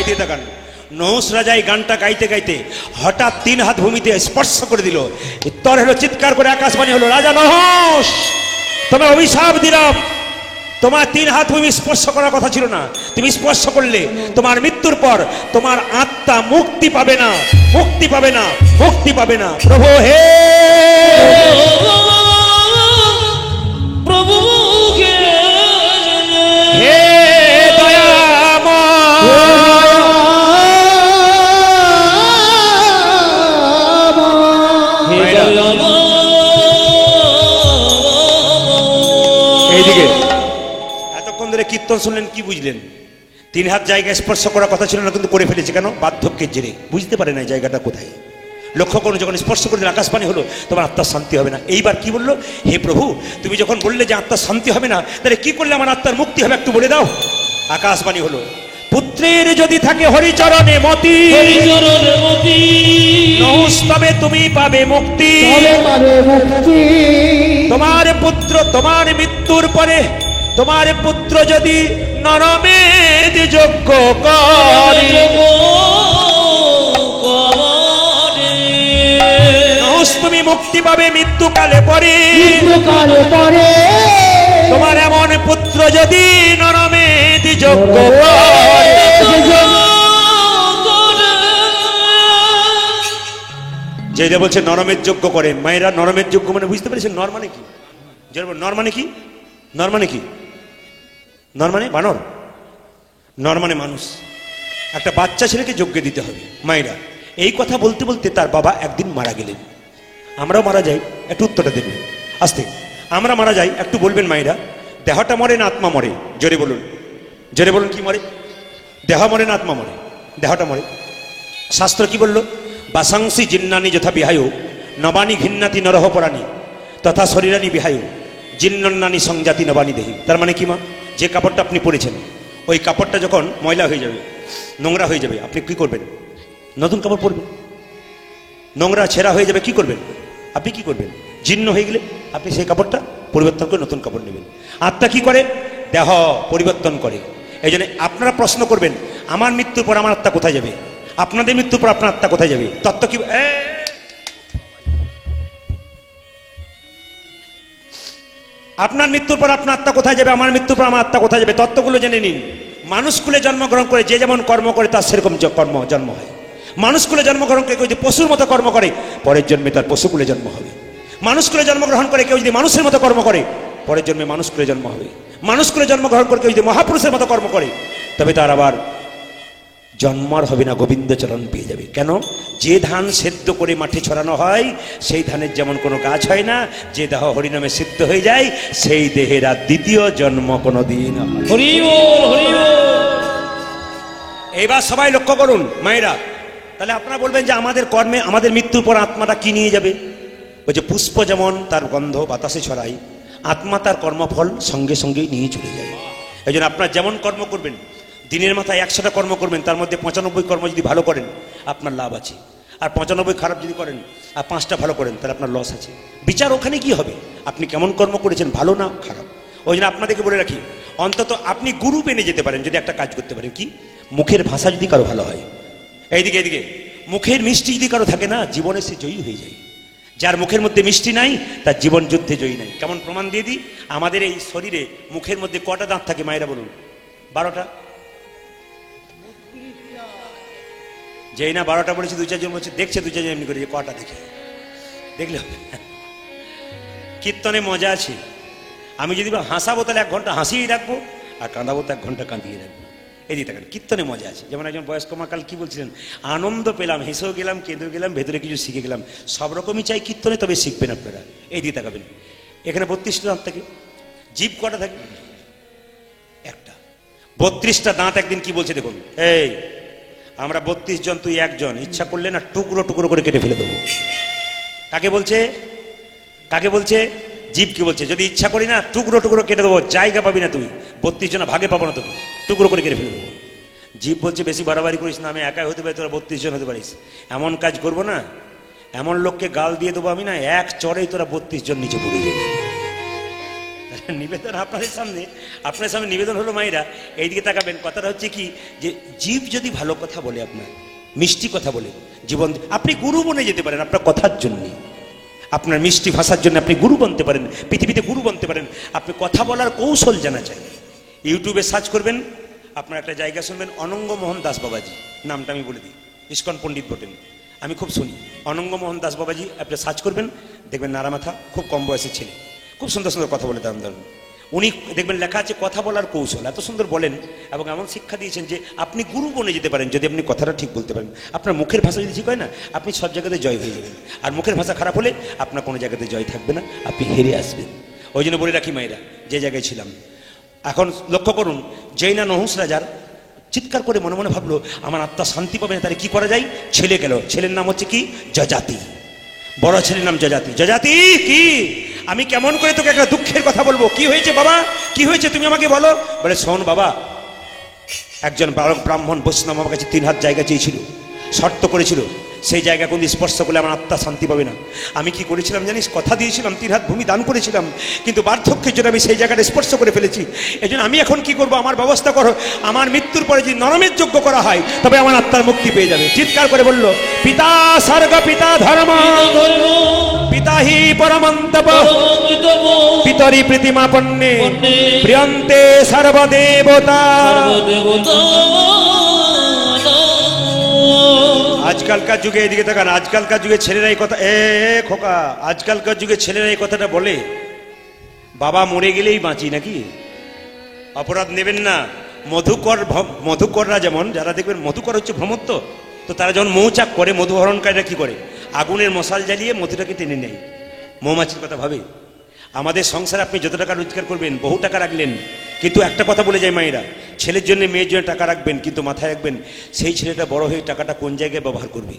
দিয়ে তাকান। নহুষ রাজা এই গানটা গাইতে গাইতে হঠাৎ 3 হাত ভূমিতে স্পর্শ করে দিল। উত্তর হলো, চিৎকার করে আকাশবাণী হলো, রাজা নহুষ, তোমার অভিশাপ দিলাম, তোমার 3 হাত ভূমি স্পর্শ করার কথা ছিল না, তুমি স্পর্শ করলে তোমার মৃত্যুর পর তোমার আত্মা মুক্তি পাবে না, মুক্তি পাবে না, মুক্তি পাবে না। প্রভু হে প্রভু হে এইদিকে এতক্ষণ ধরে কীর্তন শুনলেন, কি বুঝলেন? 3 হাত জায়গায় স্পর্শ করার কথা ছিল না, কিন্তু করে ফেলেছে। কেন? বার্ধক্যের জেরে বুঝতে পারে না জায়গাটা কোথায়। লক্ষ্য করুন, যখন স্পর্শ করে দিন আকাশবাণী হলো, তোমার আত্মার শান্তি হবে না। এইবার কি বললো? হে প্রভু, তুমি যখন বললে যে আত্মার শান্তি হবে না, তাহলে কি করলে আমার আত্মার মুক্তি হবে একটু বলে দাও। আকাশবাণী হলো, পুত্রের যদি থাকে হরিচরণে মতি, নহুষ তবে তুমি পাবে মুক্তি। তোমার পুত্র তোমার মৃত্যুর পরে তোমার পুত্র যদি নরমেদ যজ্ঞ করে, নহুষ তুমি মুক্তি পাবে মৃত্যুকালে পরে। তোমার এমন পুত্র যদি নরমেদ যজ্ঞ করে, যে বলছে নরমের যজ্ঞ করে। মায়েরা নরমের যজ্ঞ মানে বুঝতে পেরেছেন? নর মানে কি? নর মানে কি? নর মানে কি? নর মানে বানর, নর মানে মানুষ। একটা বাচ্চা ছেলেকে যজ্ঞ দিতে হবে। মায়েরা এই কথা বলতে বলতে তার বাবা একদিন মারা গেলেন। আমরাও মারা যাই, একটু উত্তরটা দেবেন আস্তে। আমরা মারা যাই, একটু বলবেন মায়েরা, দেহটা মরে না আত্মা মরে? জোরে বলুন, জোরে বলুন, কি মরে? দেহ মরে না আত্মা মরে? দেহটা মরে। শাস্ত্র কি বললো? বাসাংসি জিন্নানি যথা বিহায়ু নবানি ঘিন্নাতি নরহ পরাণী তথা শরীরানি বিহায়ু জিন্নন্নানি সংজাতি নবানি দেহি। তার মানে কি মা? যে কাপড়টা আপনি পরেছেন, ওই কাপড়টা যখন ময়লা হয়ে যাবে, নোংরা হয়ে যাবে, আপনি কি করবেন? নতুন কাপড় পরবেন। নোংরা ছেঁড়া হয়ে যাবে, কি করবেন? আপনি কি করবেন? জীর্ণ হয়ে গেলে আপনি সেই কাপড়টা পরিবর্তন করে নতুন কাপড় নেবেন। আত্মা কি করে? দেহ পরিবর্তন করে। এই জন্য আপনারা প্রশ্ন করবেন, আমার মৃত্যুর পর আমার আত্মা কোথায় যাবে? আপনাদের মৃত্যুর পর আপনার আত্মা কোথায় যাবে? তত্ত্ব কি? আপনার মৃত্যুর পর আপনার আত্মা কোথায় যাবে? আমার মৃত্যুর পর আমার আত্মা কোথায় যাবে? তত্ত্বগুলো জেনে নিন। মানুষকুলে জন্মগ্রহণ করে যে যেমন কর্ম করে তার সেরকম জন্ম হয়। মানুষকুলে জন্মগ্রহণ করে কেউ যদি পশুর মতো কর্ম করে, পরের জন্মে তার পশুকুলে জন্ম হবে। মানুষকুলে জন্মগ্রহণ করে কেউ যদি মানুষের মতো কর্ম করে, পরের জন্মে মানুষকুলে জন্ম হবে। মানুষকুলে জন্মগ্রহণ করে কেউ যদি মহাপুরুষের মতো কর্ম করে, তবে তার আবার জন্মার হবে না, গোবিন্দচরণ পেয়ে যাবে। কেন? যে ধান সেদ্ধ করে মাঠে ছড়ানো হয়, সেই ধানের যেমন কোনো গাছ হয় না, যে দেহ হরিনামে সিদ্ধ হয়ে যায়, সেই দেহের আর দ্বিতীয় জন্ম কোনো দিন হয়। এইবার সবাই লক্ষ্য করুন মায়েরা, তাহলে আপনারা বলবেন যে আমাদের কর্মে আমাদের মৃত্যুর পর আত্মাটা কি নিয়ে যাবে? ওই যে পুষ্প যেমন তার গন্ধ বাতাসে ছড়ায়, আত্মা তার কর্মফল সঙ্গে সঙ্গেই নিয়ে চলে যায়। এই জন্য আপনারা যেমন কর্ম করবেন, দিনের মাথায় 100টা কর্ম করবেন, তার মধ্যে 95 কর্ম যদি ভালো করেন আপনার লাভ আছে, আর 95 খারাপ যদি করেন আর 5টা ভালো করেন তাহলে আপনার লস আছে। বিচার ওখানে কি হবে? আপনি কেমন কর্ম করেছেন, ভালো না খারাপ। ওই জন্য আপনাদেরকে বলে রাখি, অন্তত আপনি গুরু পেনে যেতে পারেন যদি একটা কাজ করতে পারেন। কি? মুখের ভাষা যদি কারো ভালো হয়, এইদিকে এদিকে মুখের মিষ্টি যদি কারো থাকে না, জীবনে সে জয়ী হয়ে যায়। যার মুখের মধ্যে মিষ্টি নাই তার জীবন যুদ্ধে জয়ী নাই। কেমন প্রমাণ দিয়ে দিই? আমাদের এই শরীরে মুখের মধ্যে কটা দাঁত থাকে মায়েরা বলুন? 12টা। যেই না 12টা বলেছি, 2-4 জন বলছে দেখছে, 2-4 জন এমনি করে যে কটা দেখে দেখলে হবে। কীর্তনে মজা আছে। আমি যদি হাসাবো তাহলে 1 ঘন্টা হাসিয়েই রাখবো, আর কাঁদাবো তো 1 ঘন্টা কাঁদিয়ে রাখবো। এই দিকে কীর্তনে মজা আছে। যেমন একজন বয়স্ক মা কাল কি বলছিলেন, আনন্দ পেলাম, হেসেও গেলাম, কেঁদেও গেলাম, ভেতরে কিছু শিখে গেলাম। সব রকমই চাই কীর্তনে, তবে শিখবেন আপনারা। এই দিকে তাকাবেন, এখানে 32টা দাঁত থাকে। জীব কটা থাকে? একটা। 32টা দাঁত একদিন কি বলছে দেখুন, এই আমরা 32 জন, তুই একজন, ইচ্ছা করলে না টুকরো টুকরো করে কেটে ফেলে দেবো। কাকে বলছে? কাকে বলছে? জীবকে বলছে। যদি ইচ্ছা করি না টুকরো টুকরো কেটে দেবো, জায়গা পাবি না তুই, 32 জন ভাগে পাবো না তোকে, টুকরো করে কেটে ফেলে দেবো। জীব বলছে বেশি বাড়াবাড়ি করিস না, আমি একাই হতে পারি, তোরা 32 জন হতে পারিস। এমন কাজ করবো না, এমন লোককে গাল দিয়ে দেবো আমি না, এক চড়েই তোরা 32 জন নিচে পড়ে যাবে। নিবেদন আপনাদের সামনে, আপনার সামনে নিবেদন হলো মায়েরা, এইদিকে তাকাবেন। কথাটা হচ্ছে কি, যে জীব যদি ভালো কথা বলে, আপনার মিষ্টি কথা বলে, জীবন আপনি গুরু বনে যেতে পারেন আপনার কথার জন্য, আপনার মিষ্টি ভাষার জন্য আপনি গুরু বনতে পারেন, পৃথিবীতে গুরু বনতে পারেন। আপনি কথা বলার কৌশল জানা চাই। ইউটিউবে সার্চ করবেন, আপনার একটা জায়গা শুনবেন, অনঙ্গ মোহন দাস বাবাজি, নামটা আমি বলে দিই, ইস্কন পণ্ডিত বটেন, আমি খুব শুনি। অনঙ্গ মোহন দাস বাবাজি আপনি সার্চ করবেন, দেখবেন নারামাথা, খুব কম বয়সের ছেলে, খুব সুন্দর সুন্দর কথা বলে দারুণ দারুণ। উনি দেখবেন লেখা আছে কথা বলার কৌশল, এত সুন্দর বলেন এবং এমন শিক্ষা দিয়েছেন যে আপনি গুরু বনে যেতে পারেন যদি আপনি কথাটা ঠিক বলতে পারেন। আপনার মুখের ভাষা যদি ঠিক হয় না, আপনি সব জায়গাতে জয় হয়ে যাবেন। আর মুখের ভাষা খারাপ হলে আপনার কোনো জায়গাতে জয় থাকবে না, আপনি হেরে আসবেন। ওই জন্য বলে রাখি মায়েরা, যে জায়গায় ছিলাম, এখন লক্ষ্য করুন, যেই না নহুষ রাজার চিৎকার করে মনে মনে ভাবলো আমার আত্মা শান্তি পাবে না, তাহলে কি করা যায়? ছেলে গেল, ছেলের নাম হচ্ছে কি? যজাতি। বড় ছেলের নাম যজাতি। যজাতি, কি আমি কেমন করে তোকে একটা দুঃখের কথা বলবো? কি হয়েছে বাবা, কি হয়েছে তুমি আমাকে বলো। বলে শোন বাবা, একজন ব্রাহ্মণ বৈষ্ণব আমার কাছে 3 হাত জায়গা চেয়েছিল, শর্ত করেছিল, সেই জায়গা কোন স্পর্শ করলে আমার আত্মা শান্তি পাবে না। আমি কি করেছিলাম জানিস? কথা দিয়েছিলাম, 3 হাত ভূমি দান করেছিলাম, কিন্তু বার্ধক্যের জন্য আমি সেই জায়গাটা স্পর্শ করে ফেলেছি। এই জন্য আমি এখন কি করবো? আমার ব্যবস্থা করো, আমার মৃত্যুর পরে যদি নরমের যোগ্য করা হয় তবে আমার আত্মার মুক্তি পেয়ে যাবে। চিৎকার করে বলল, পিতা স্বর্গ পিতা ধর্ম পিতা হি পরমন্তপ পিতরি প্রীতিমাপন্নে প্রিয়ন্তে সর্বদেবতা। আজকালকার যুগে, এদিকে তাকান, আজকালকার যুগে ছেলেরা এই কথা, খোকা, আজকালকার যুগে ছেলেরা এই কথাটা বলে, বাবা মরে গেলেই বাঁচি নাকি? অপরাধ নেবেন না। মধুকররা যেমন, যারা দেখবেন মধুকর হচ্ছে ভ্রমত্ব, তো তারা যখন মৌচাক করে, মধুহরণকারীরা কি করে? আগুনের মশাল জ্বালিয়ে মধুটাকে টেনে নেয়। মৌমাছির কথা ভাবে। আমাদের সংসারে আপনি যত টাকা রোজগার করবেন, বহু টাকা রাখলেন, কিন্তু একটা কথা বলে যায় মায়েরা, ছেলের জন্য মেয়ের জন্য টাকা রাখবেন, কিন্তু মাথায় রাখবেন সেই ছেলেটা বড় হয়ে টাকাটা কোন জায়গায় ব্যবহার করবে?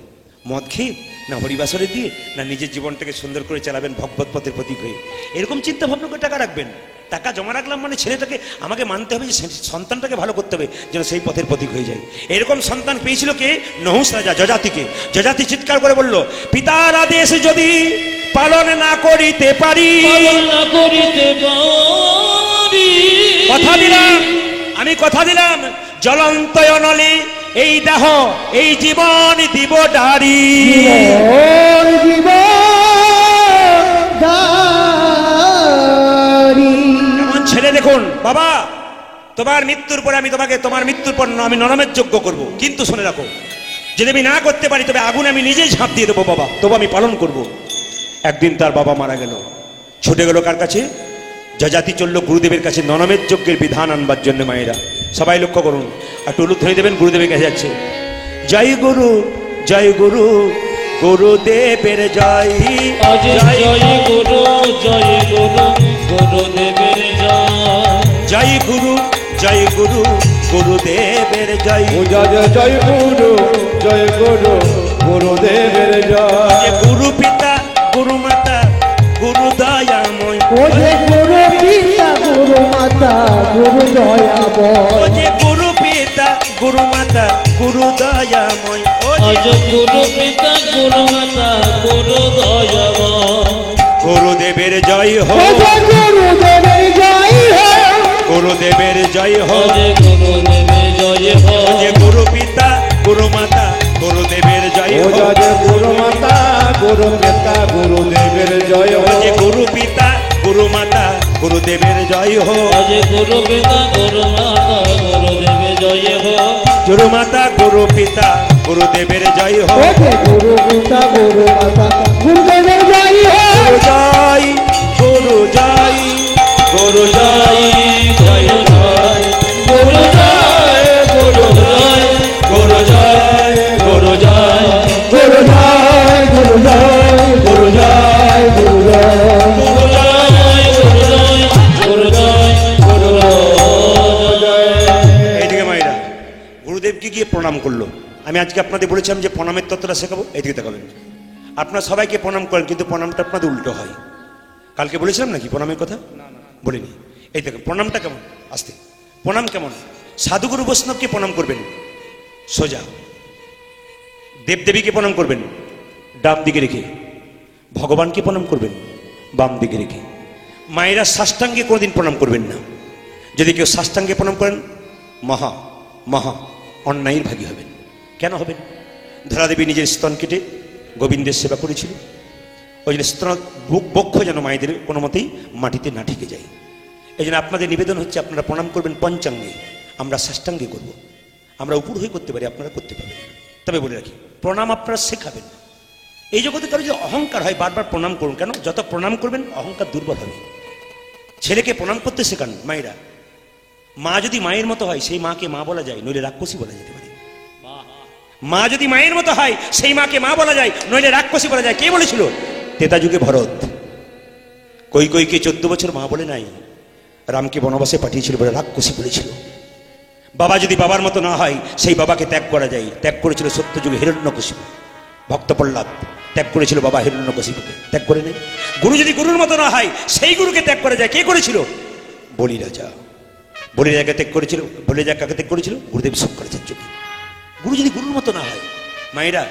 মদ খেয়ে, না হরিবাসরে দিয়ে, না নিজের জীবনটাকে সুন্দর করে চালাবেন ভগবত পথের প্রতীক হয়ে। এরকম চিন্তা ভাবনা করে টাকা রাখবেন। টাকা জমা রাখলাম মানে ছেলেটাকে আমাকে মানতে হবে যে সন্তানটাকে ভালো করতে হবে, যেন সেই পথের প্রতীক হয়ে যায়। এরকম সন্তান পেয়েছিল কে? নহুষ রাজা যজাতিকে। যজাতি চিৎকার করে বলল, পিতার আদেশ যদি পালন না করিতে পারি, কথা দিলাম, আমি কথা দিলাম, জ্বলন্ত অনলে এই দেহ এই জীবন দিব ডারি। এমন ছেলে দেখুন বাবা, তোমার মৃত্যুর পরে আমি তোমাকে, তোমার মৃত্যুর পর আমি নরমের যোগ্য করব, কিন্তু শুনে রাখো, যদি আমি না করতে পারি তবে আগুনে আমি নিজেই ঝাঁপ দিয়ে দেবো বাবা, তবু আমি পালন করব। একদিন তার বাবা মারা গেল, ছুটে গেল কার কাছে? যজাতি চলল গুরুদেবের কাছে নরমের যজ্ঞের বিধান আনবার জন্য। মায়েরা সবাই লক্ষ্য করুন, আর টুলু ধরে দেবেন, গুরুদেবের কাছে যাচ্ছে। জয় গুরু জয় গুরু, গুরুদেবের জয়, জয় গুরু জয় গুরু, গুরুদেবের জয়, জয় গুরু জয় গুরু, গুরুদেবের জয়, জয় গুরু জয় গুরু, গুরুদেবের জয়। গুরু পিতা গুরু মাতা গুরু দয়াময়, ও যে গুরু পিতা গুরু মাতা গুরু দয়াময়, ও যে গুরু পিতা গুরু মাতা গুরু দয়াময়, ও যে গুরু পিতা গুরু মাতা গুরু দয়াময়। গুরুদেবের জয় হো, গুরুদেবের জয় হো, গুরুদেবের জয় হো, গুরুদেবের জয় হো, যে গুরু পিতা গুরু মাতা গুরুদেবের জয় হো, গুরু মাতা গুরু পিতা গুরুদেবের জয় হো, যে গুরু পিতা গুরু মাতা গুরুদেবের জয় হো, যে গুরু পিতা গুরু মাতা গুরুদেবের জয় হো, গুরু মাতা গুরু পিতা গুরুদেবের জয় হো, গুরু পিতা গুরু মাতা গুরুদেবের জয় হো, জয় গুরু জয় গুরু জয় জয় জয় গুরু জয় গুরু জয় গুরু জয় গুরু জয় গুরু জয় গুরু জয় গুরু জয় গুরু জয় গুরু জয়। এইদিকে মায়েরা গুরুদেবকে গিয়ে প্রণাম করলো। আমি আজকে আপনাদের বলেছিলাম যে প্রণামের তত্ত্বটা শেখাবো, এইদিকে তাকাবেন। আপনারা সবাইকে প্রণাম করেন, কিন্তু প্রণামটা আপনাদের উল্টো হয়। কালকে বলেছিলাম নাকি প্রণামের কথা? বলিনি। এই দেখেন প্রণামটা কেমন, আস্তে প্রণাম কেমন। সাধুগুরু বৈষ্ণবকে প্রণাম করবেন সোজা, দেবদেবীকে প্রণাম করবেন ডান দিকে রেখে, ভগবানকে প্রণাম করবেন বাম দিকে রেখে, মায়েরা সাষ্টাঙ্গে কোনোদিন প্রণাম করবেন না। যদি কেউ সাষ্টাঙ্গে প্রণাম করেন মহা মহা অন্যায়ের ভাগী হবেন। কেন হবেন? ধরাদেবী নিজের স্তন কেটে গোবিন্দের সেবা করেছিল, ওই জন্য স্তন বক্ষ যেন মায়েদের কোনো মতেই মাটিতে না ঠেকে যায়। এই জন্য আপনাদের নিবেদন হচ্ছে আপনারা প্রণাম করবেন পঞ্চাঙ্গে, আমরা সাষ্টাঙ্গে করব। আমরা উপর হয়ে করতে পারি, আপনারা করতে পারবেন। তবে বলে রাখি, প্রণাম আপনারা শেখাবেন। এই জগতে কারো যে অহংকার হয়, বারবার প্রণাম করুন। কেন? যত প্রণাম করবেন অহংকার দুর্বল হবে। ছেলেকে প্রণাম করতে শেখান মায়েরা। মা যদি মায়ের মতো হয় সেই মাকে মা বলা যায়, নইলে রাক্ষসী বলা যেতে পারে। মা যদি মায়ের মতো হয় সেই মাকে মা বলা যায়, নইলে রাক্ষসী বলা যায়। কে বলেছিল? তেতা যুগে ভরত কৈকেয়ীকে 14 বছর মা বলে নাই, রামকে বনবাসে পাঠিয়েছিল বলে রাক্ষসী বলেছিল। বাবা যদি বাবার মতো না হয় সেই বাবাকে ত্যাগ করা যায়। ত্যাগ করেছিল সত্যযুগে হিরণ্যকশিপু। ভক্ত প্রহ্লাদ ত্যাগ করেছিল বাবা হিরণ্যকশিপুকে, ত্যাগ করে নেই। গুরু যদি গুরুর মতো না হয় সেই গুরুকে ত্যাগ করা যায়। কে করেছিল? বলি রাজা। বলি রাজাকে ত্যাগ করেছিল। বলি রাজা কাকে ত্যাগ করেছিল? গুরুদেব শঙ্করাচার্যকে। গুরু যদি গুরুর মতো না হয়। মায়েরা,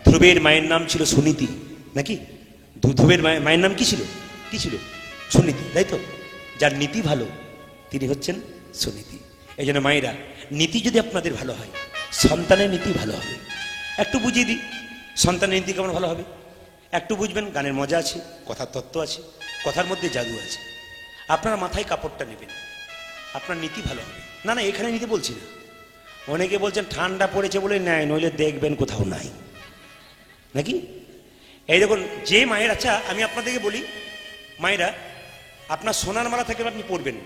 ধ্রুবের মায়ের নাম ছিল সুনীতি, নাকি? ধ্রুবের মায়ের নাম কি ছিল? কি ছিল? সুনীতি, তাই তো? যার নীতি ভালো তিনি হচ্ছেন সুনীতি। এই জন্য মায়েরা, নীতি যদি আপনাদের ভালো হয়, সন্তানের নীতি ভালো হবে। একটু বুঝিয়ে দিই সন্তানের নীতি কেমন ভালো হবে। একটু বুঝবেন, গানের মজা আছে, কথার তত্ত্ব আছে, কথার মধ্যে জাদু আছে। আপনারা মাথায় কাপড়টা নেবেন, আপনার নীতি ভালো হবে। না না, এখানে নিতে বলছি না। অনেকে বলছেন ঠান্ডা পড়েছে বলে নেয়, নইলে দেখবেন কোথাও নাই, নাকি? এই দেখুন, যে মায়ের, আচ্ছা আমি আপনাদেরকে বলি, মায়েরা আপনার সোনার মালা থেকে আপনি পরবেন,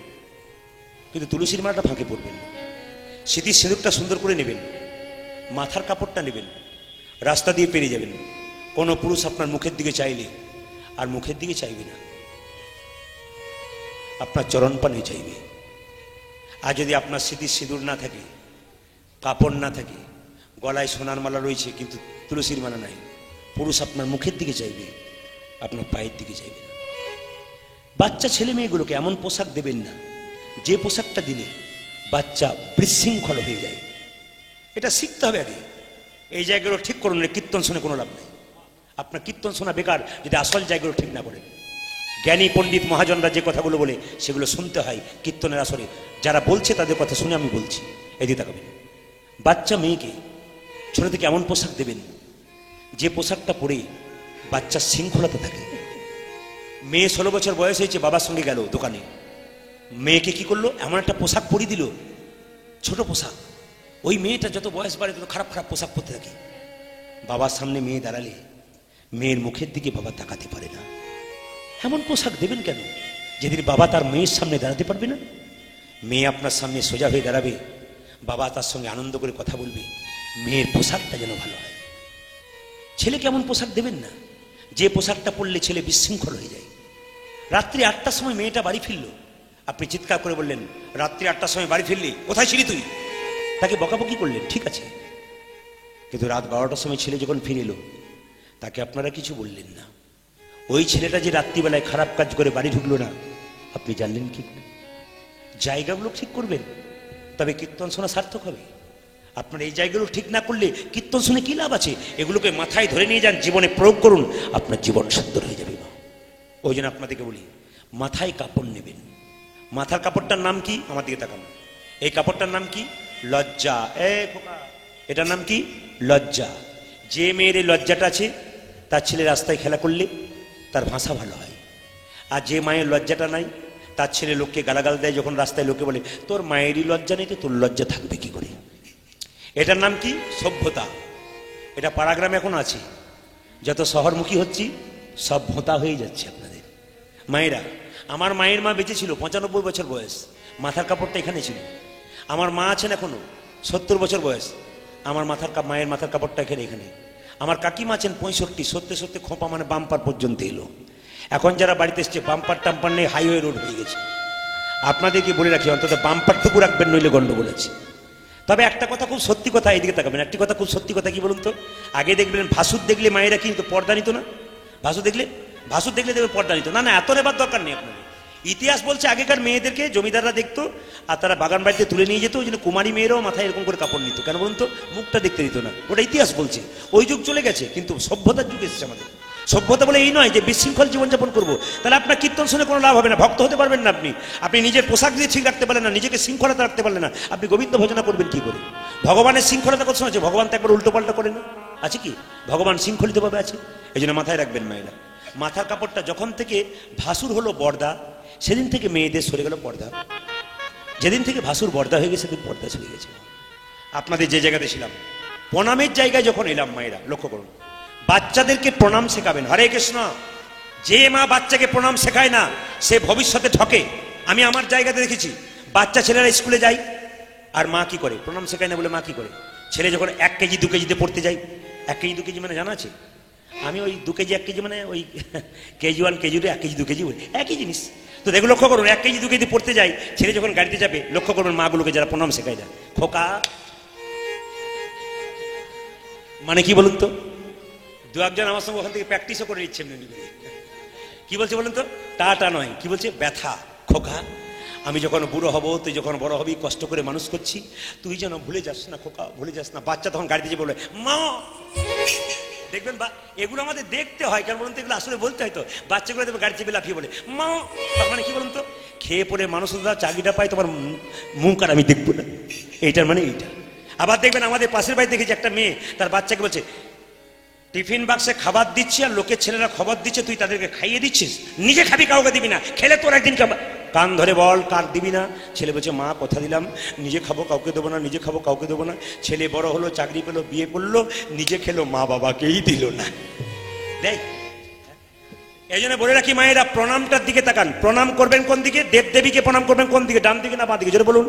কিন্তু তুলসীর মালাটা ফাঁকে পরবেন। স্মৃতির সিঁদুরটা সুন্দর করে নেবেন, মাথার কাপড়টা নেবেন, রাস্তা দিয়ে পেরিয়ে যাবেন। কোনো পুরুষ আপনার মুখের দিকে চাইলে আর মুখের দিকে চাইবে না, আপনার চরণ পানে চাইবে। আর যদি আপনার স্মৃতির সিঁদুর না থাকে, কাপড় না থাকে, গলায় সোনার মালা রয়েছে কিন্তু তুলসীর মালা নাই, পুরুষ আপনার মুখের দিকে চাইবে, আপনার পায়ের দিকে চাইবে না। বাচ্চা ছেলে মেয়েগুলোকে এমন পোশাক দেবেন না যে পোশাকটা দিলে বাচ্চা বিশৃঙ্খল হয়ে যায়। এটা শিখতে হবে আগে। এই জায়গাগুলো ঠিক করুন, কীর্তন শুনে কোনো লাভ নেই। আপনার কীর্তন শোনা বেকার যদি আসল জায়গাগুলো ঠিক না করেন। জ্ঞানী পণ্ডিত মহাজনরা যে কথাগুলো বলে সেগুলো শুনতে হয় কীর্তনের আসরে। যারা বলছে তাদের কথা শুনে আমি বলছি, এদিকে তাকাবেন। বাচ্চা মেয়েকে ছোট থেকে এমন পোশাক দেবেন যে পোশাকটা পরে বাচ্চার শৃঙ্খলতা থাকে। মেয়ে 16 বছর বয়স হয়েছে, বাবার সঙ্গে গেল দোকানে, মেয়েকে কি করলো? এমন একটা পোশাক পরিয়ে দিল, ছোট পোশাক। ওই মেয়েটা যত বয়স বাড়ে তত খারাপ খারাপ পোশাক পরতে থাকে। বাবার সামনে মেয়ে দাঁড়ালে মেয়ের মুখের দিকে বাবা তাকাতে পারে না। এমন পোশাক দেবেন কেন? যেদিন বাবা তার মেয়ের সামনে দাঁড়াতে পারবে না, মেয়ে আপনার সামনে সোজা হয়ে দাঁড়াবে, বাবা তার সঙ্গে আনন্দ করে কথা বলবে, মেয়ের পোশাকটা যেন ভালো হয়। ছেলেকে এমন পোশাক দেবেন না যে পোশাকটা পরলে ছেলে বিশৃঙ্খল হয়ে যায়। রাত্রি 8টার সময় মেয়েটা বাড়ি ফিরল, আপনি চিৎকার করে বললেন, রাত্রি 8টার সময় বাড়ি ফিরলি, কোথায় ছিলি তুই? তাকে বকাবকি করলেন, ঠিক আছে। কিন্তু রাত 12টার সময় ছেলে যখন ফিরে এলো, তাকে আপনারা কিছু বললেন না। ওই ছেলেটা যে রাত্রিবেলায় খারাপ কাজ করে বাড়ি ঢুকলো না, আপনি জানলেন কি? জায়গাগুলো ঠিক করবেন, তবে কীর্তন শোনা সার্থক হবে। আপনার এই জায়গাগুলো ঠিক না করলে কীর্তন শুনে কি লাভ আছে? এগুলোকে মাথায় ধরে নিয়ে যান, জীবনে প্রয়োগ করুন, আপনার জীবন সুন্দর হয়ে যাবে। ওই জন্য আপনাদেরকে বলি, মাথায় কাপড় নেবেন। মাথার কাপড়টার নাম কি? আমার দিকে তাকান। এই কাপড়টার নাম কি? লজ্জা। এটার নাম কি? লজ্জা। যে মেয়ের এই লজ্জাটা আছে তার ছেলে রাস্তায় খেলা করলে তার ভাষা ভালো হয়। আর যে মায়ের লজ্জাটা নাই তার ছেলে লোককে গালাগাল দেয়, যখন রাস্তায় লোকে বলে তোর মায়েরই লজ্জা নেই তো তোর লজ্জা থাকবে কি করে? এটার নাম কি? সভ্যতা। এটা পাড়াগ্রামে এখন আছে, যত শহরমুখী হচ্ছি সব ভোঁতা হয়ে যাচ্ছে আপনাদের। মায়েরা, আমার মায়ের মা বেঁচে ছিল, 95 বছর বয়স, মাথার কাপড়টা এখানে ছিল। আমার মা আছেন এখনো, 70 বছর বয়স, আমার মায়ের মাথার কাপড়টা এখানে। আমার কাকিমা আছেন 65, সত্যি সত্যি খোঁপা মানে বাম্পার পর্যন্ত এলো। এখন যারা বাড়িতে এসছে বাম্পার টাম্পার নেই, হাইওয়ে রোড হয়ে গেছে। আপনাদেরকে বলে রাখি, অন্তত বাম্পারটুকু রাখবেন, নইলে গন্ডগোল আছে। তবে একটা কথা খুব সত্যি কথা, এইদিকে তাকাবেন, একটি কথা খুব সত্যি কথা কি বলুন তো? আগে দেখবেন ভাসুর দেখলে মায়েরা কিন্তু পর্দা নিত না। ভাসুর দেখলে দেখবে পর্দা নিত না। না, এত নেবার দরকার নেই আপনাদের। ইতিহাস বলছে আগেকার মেয়েদেরকে জমিদাররা দেখতো আর তারা বাগান বাড়িতে তুলে নিয়ে যেত। ওই জন্য কুমারী মেয়েরাও মাথায় এরকম করে কাপড় নিত। কেন বলুন তো? মুখটা দেখতে দিত না। ওটা ইতিহাস বলছে। ওই যুগ চলে গেছে, কিন্তু সভ্যতার যুগ এসেছে আমাদের। সভ্যতা বলে এই নয় যে বিশৃঙ্খল জীবনযাপন করবো, তাহলে আপনার কীর্তন শুনে কোনো লাভ হবে না, ভক্ত হতে পারবেন না। আপনি নিজের পোশাক দিয়ে ঠিক রাখতে পারলেন না, নিজেকে শৃঙ্খলতা রাখতে পারলেন না, আপনি গোবিন্দ ভজনা করবেন কি করে? ভগবানের শৃঙ্খলতা কথা শোনাচ্ছে, ভগবান তো একবার উল্টো পাল্টা করে না, আছে কি? ভগবান শৃঙ্খলিতভাবে আছে। এই জন্য মাথায় রাখবেন মায়েরা, মাথার কাপড়টা যখন থেকে ভাসুর হলো বর্দা, সেদিন থেকে মেয়েদের সরে গেল পর্দা। যেদিন থেকে ভাসুর বর্দা হয়ে গেছে সেদিন পর্দা চলে গেছে। আপনাদের যে জায়গাতে ছিলাম, প্রণামের জায়গায় যখন এলাম, মায়েরা লক্ষ্য করুন, বাচ্চাদেরকে প্রণাম শেখাবেন। হরে কৃষ্ণ। যে মা বাচ্চাকে প্রণাম শেখায় না সে ভবিষ্যতে ঠকে। আমি আমার জায়গাতে দেখেছি, বাচ্চা ছেলেরা স্কুলে যায় আর মা কি করে? প্রণাম শেখায় না বলে মা কি করে? ছেলে যখন 1 কেজি 2 কেজিতে পড়তে যায়, 1 কেজি 2 কেজি মানে জানা আছে? আমি ওই 2 কেজি 1 কেজি মানে ওই কেজি 1 কেজি 2 1 কেজি 2 কেজি একই জিনিস তো। দেখো লক্ষ্য করুন, 1 কেজি 2 কেজি পড়তে যায় ছেলে যখন গাড়িতে যাবে, লক্ষ্য করবেন মাগুলোকে যারা প্রণাম শেখায় না, খোকা মানে কি বলুন তো? 2-1 আমার সঙ্গে ওখান থেকে প্র্যাকটিসও করে নিচ্ছে এমনি করে। কি বলছে বলুন তো? টাটা নয়, কি বলছে? ব্যথা। খোকা, আমি যখন বুড়ো হব, তুই যখন বড় হবি, কষ্ট করে মানুষ করছি, তুই যেন ভুলে যাস না খোকা, ভুলে যাস না। বাচ্চা তখন গাড়িতে যে বলে মা, দেখবেন বা এগুলো আমাদের দেখতে হয়, কেন বলুন তো? এগুলো আসলে বলতে হয় তো। বাচ্চাগুলো দেখবে গাড়ি চেপে লাফিয়ে বলে মা, তার মানে কি বলুন তো? খেয়ে পড়ে মানুষ চাকরিটা পায়, তোমার মুখ আর আমি দেখবো না, এইটার মানে এইটা। আবার দেখবেন আমাদের পাশের বাড়ি দেখেছি একটা মেয়ে তার বাচ্চাকে বলছে, টিফিন বাক্সে খাবার দিচ্ছি আর লোকের ছেলেরা খবর দিচ্ছে তুই তাদেরকে খাইয়ে দিচ্ছিস, নিজে খাবি কাউকে দিবি না, খেলে তোর একদিন খাবার। কান ধরে বল কার দিবি না? ছেলে বলছে মা কথা দিলাম নিজে খাবো কাউকে দেবো না, নিজে খাবো কাউকে দেবো না। ছেলে বড় হলো, চাকরি পেলো, বিয়ে করলো, নিজে খেলো, মা বাবাকেই দিল না। দেখ, এই জন্য বলে রাখি মায়েরা, প্রণামটার দিকে তাকান। প্রণাম করবেন কোন দিকে? দেব দেবীকে প্রণাম করবেন কোন দিকে? ডান দিকে না বাঁ দিকে? জোরে বলুন।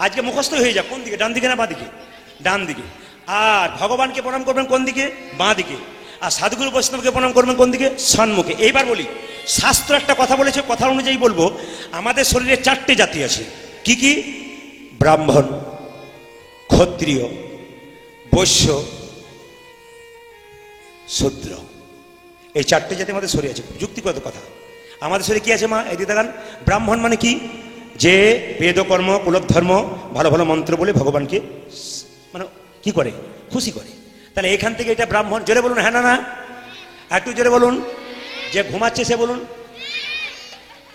আজকে মুখস্থ হয়ে যাক, কোন দিকে? ডান দিকে না বাঁ দিকে? ডান দিকে। আর ভগবানকে প্রণাম করবেন কোন দিকে? বাঁ দিকে। আর সাধুগুরু বৈষ্ণবকে প্রণাম করবেন কোন দিকে? সম্মুখে। এইবার বলি, শাস্ত্র একটা কথা বলেছে, কথা অনুযায়ী বলবো, আমাদের শরীরে 4টে জাতি আছে। কি কি? ব্রাহ্মণ, ক্ষত্রিয়, বৈশ্য, শূদ্র। এই 4টে জাতি আমাদের শরীরে আছে। যুক্তিগত কথা, আমাদের শরীরে কি আছে মা? এদিকে দেখান। ব্রাহ্মণ মানে কি? যে বেদকর্ম কুলধর্ম ভালো ভালো মন্ত্র বলে ভগবানকে মানে কি করে? খুশি করে। তাহলে এখান থেকে এটা ব্রাহ্মণ। জোরে বলুন হ্যাঁ না না, একটু জোরে বলুন। যে ঘুমাচ্ছে সে বলুন।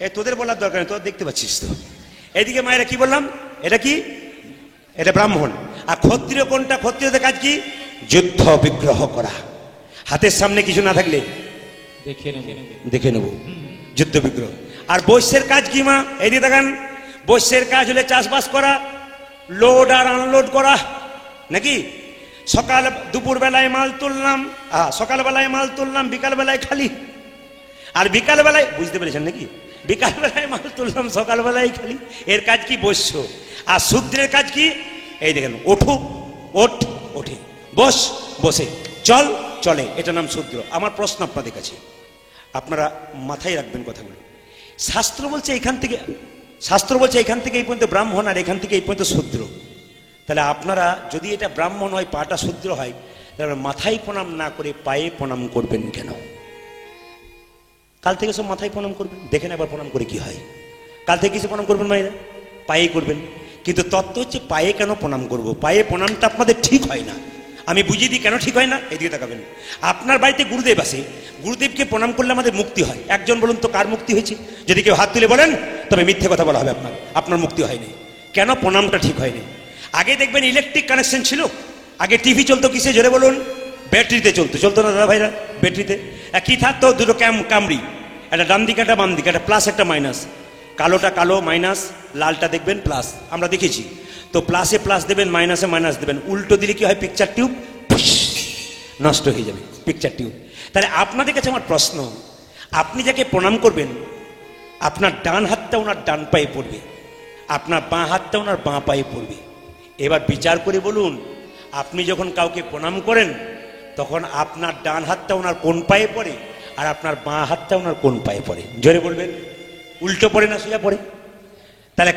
এ তোদের বলার দরকার নেই, তোর দেখতে পাচ্ছিস তো। এইদিকে মায়েরা কি বললাম? এটা কি? এটা ব্রাহ্মণ। আর ক্ষত্রিয় কোনটা? ক্ষত্রিয়দের কাজ কি? যুদ্ধ বিগ্রহ করা, হাতের সামনে কিছু না থাকলে দেখে নেব, যুদ্ধ বিগ্রহ। আর বৈশ্যের কাজ কি মা? এইদিকে দেখান। বৈশ্যের কাজ হলে চাষবাস করা, লোড আর আনলোড করা, নাকি? সকাল দুপুর বেলায় মাল তুললাম, সকাল বেলায় মাল তুললাম, বিকাল বেলায় খালি। আর বিকাল বেলায়, বুঝতে পেরেছেন নাকি? বিকাল বেলায় মাল তুললাম, সকাল বেলায় খালি। এর কাজ কি? বৈশ্য। আর শূদ্রের কাজ কি? এই দেখেন, ওঠো ওঠ ওঠে, বস বসে, চল চলে, এটা নাম শূদ্র। আমার প্রশ্ন আপনাদের কাছে, আপনারা মাথায় রাখবেন কথাগুলো। শাস্ত্র বলছে এখান থেকে, শাস্ত্র বলছে এখান থেকে এই পর্যন্ত ব্রাহ্মণ, আর এখান থেকে এই পর্যন্ত শূদ্র। তাহলে আপনারা যদি এটা ব্রাহ্মণ হয়, পাটা শূদ্র হয়, তাহলে মাথায় প্রণাম না করে পায়ে প্রণাম করবেন কেন? কাল থেকে সব মাথায় প্রণাম করবেন, দেখেন একবার প্রণাম করে কি হয়। কাল থেকে কিছু প্রণাম করবেন মায়েরা, পায়ে করবেন। কিন্তু তত্ত্ব হচ্ছে পায়ে কেন প্রণাম করব? পায়ে প্রণামটা আপনাদের ঠিক হয় না। আমি বুঝিয়ে দিই কেন ঠিক হয় না। এদিকে তাকাবেন। আপনার বাড়িতে গুরুদেব আসে, গুরুদেবকে প্রণাম করলে আমাদের মুক্তি হয়। একজন বলুন তো কার মুক্তি হয়েছে? যদি কেউ হাত তুলে বলেন তবে মিথ্যে কথা বলা হবে, আপনার মুক্তি হয়নি। কেন? প্রণামটা ঠিক হয়নি। আগে দেখবেন ইলেকট্রিক কানেকশন ছিল, আগে টিভি চলতো কিসে? জোরে বলুন। ব্যাটারিতে চলতো, চলতো না দাদা ভাইরা? ব্যাটারিতে কি থাকতো? দুটো কামড়ি, একটা ডান দিকে একটা বাম দিকে, একটা প্লাস একটা মাইনাস। কালোটা কালো মাইনাস, লালটা দেখবেন প্লাস, আমরা দেখেছি তো। প্লাসে প্লাস দেবেন, মাইনাসে মাইনাস দেবেন। উল্টো দিলে কি হয়? পিকচার টিউব নষ্ট হয়ে যাবে, পিকচার টিউব। তাহলে আপনাদের কাছে আমার প্রশ্ন, আপনি যাকে প্রণাম করবেন, আপনার ডান হাতটা ওনার ডান পায়ে পড়বে, আপনার বাঁ হাতটা ওনার বাঁ পায়ে পড়বে। এবার বিচার করে বলুন, আপনি যখন কাউকে প্রণাম করেন তখন আপনার ডান হাতটা ওনার কোন পায়ে পড়ে, আর আপনার বাঁ হাতটা ওনার কোন পায়ে পড়ে? জোরে বলবেন। উল্টো পড়ে না সোজা পড়ে? তাহলে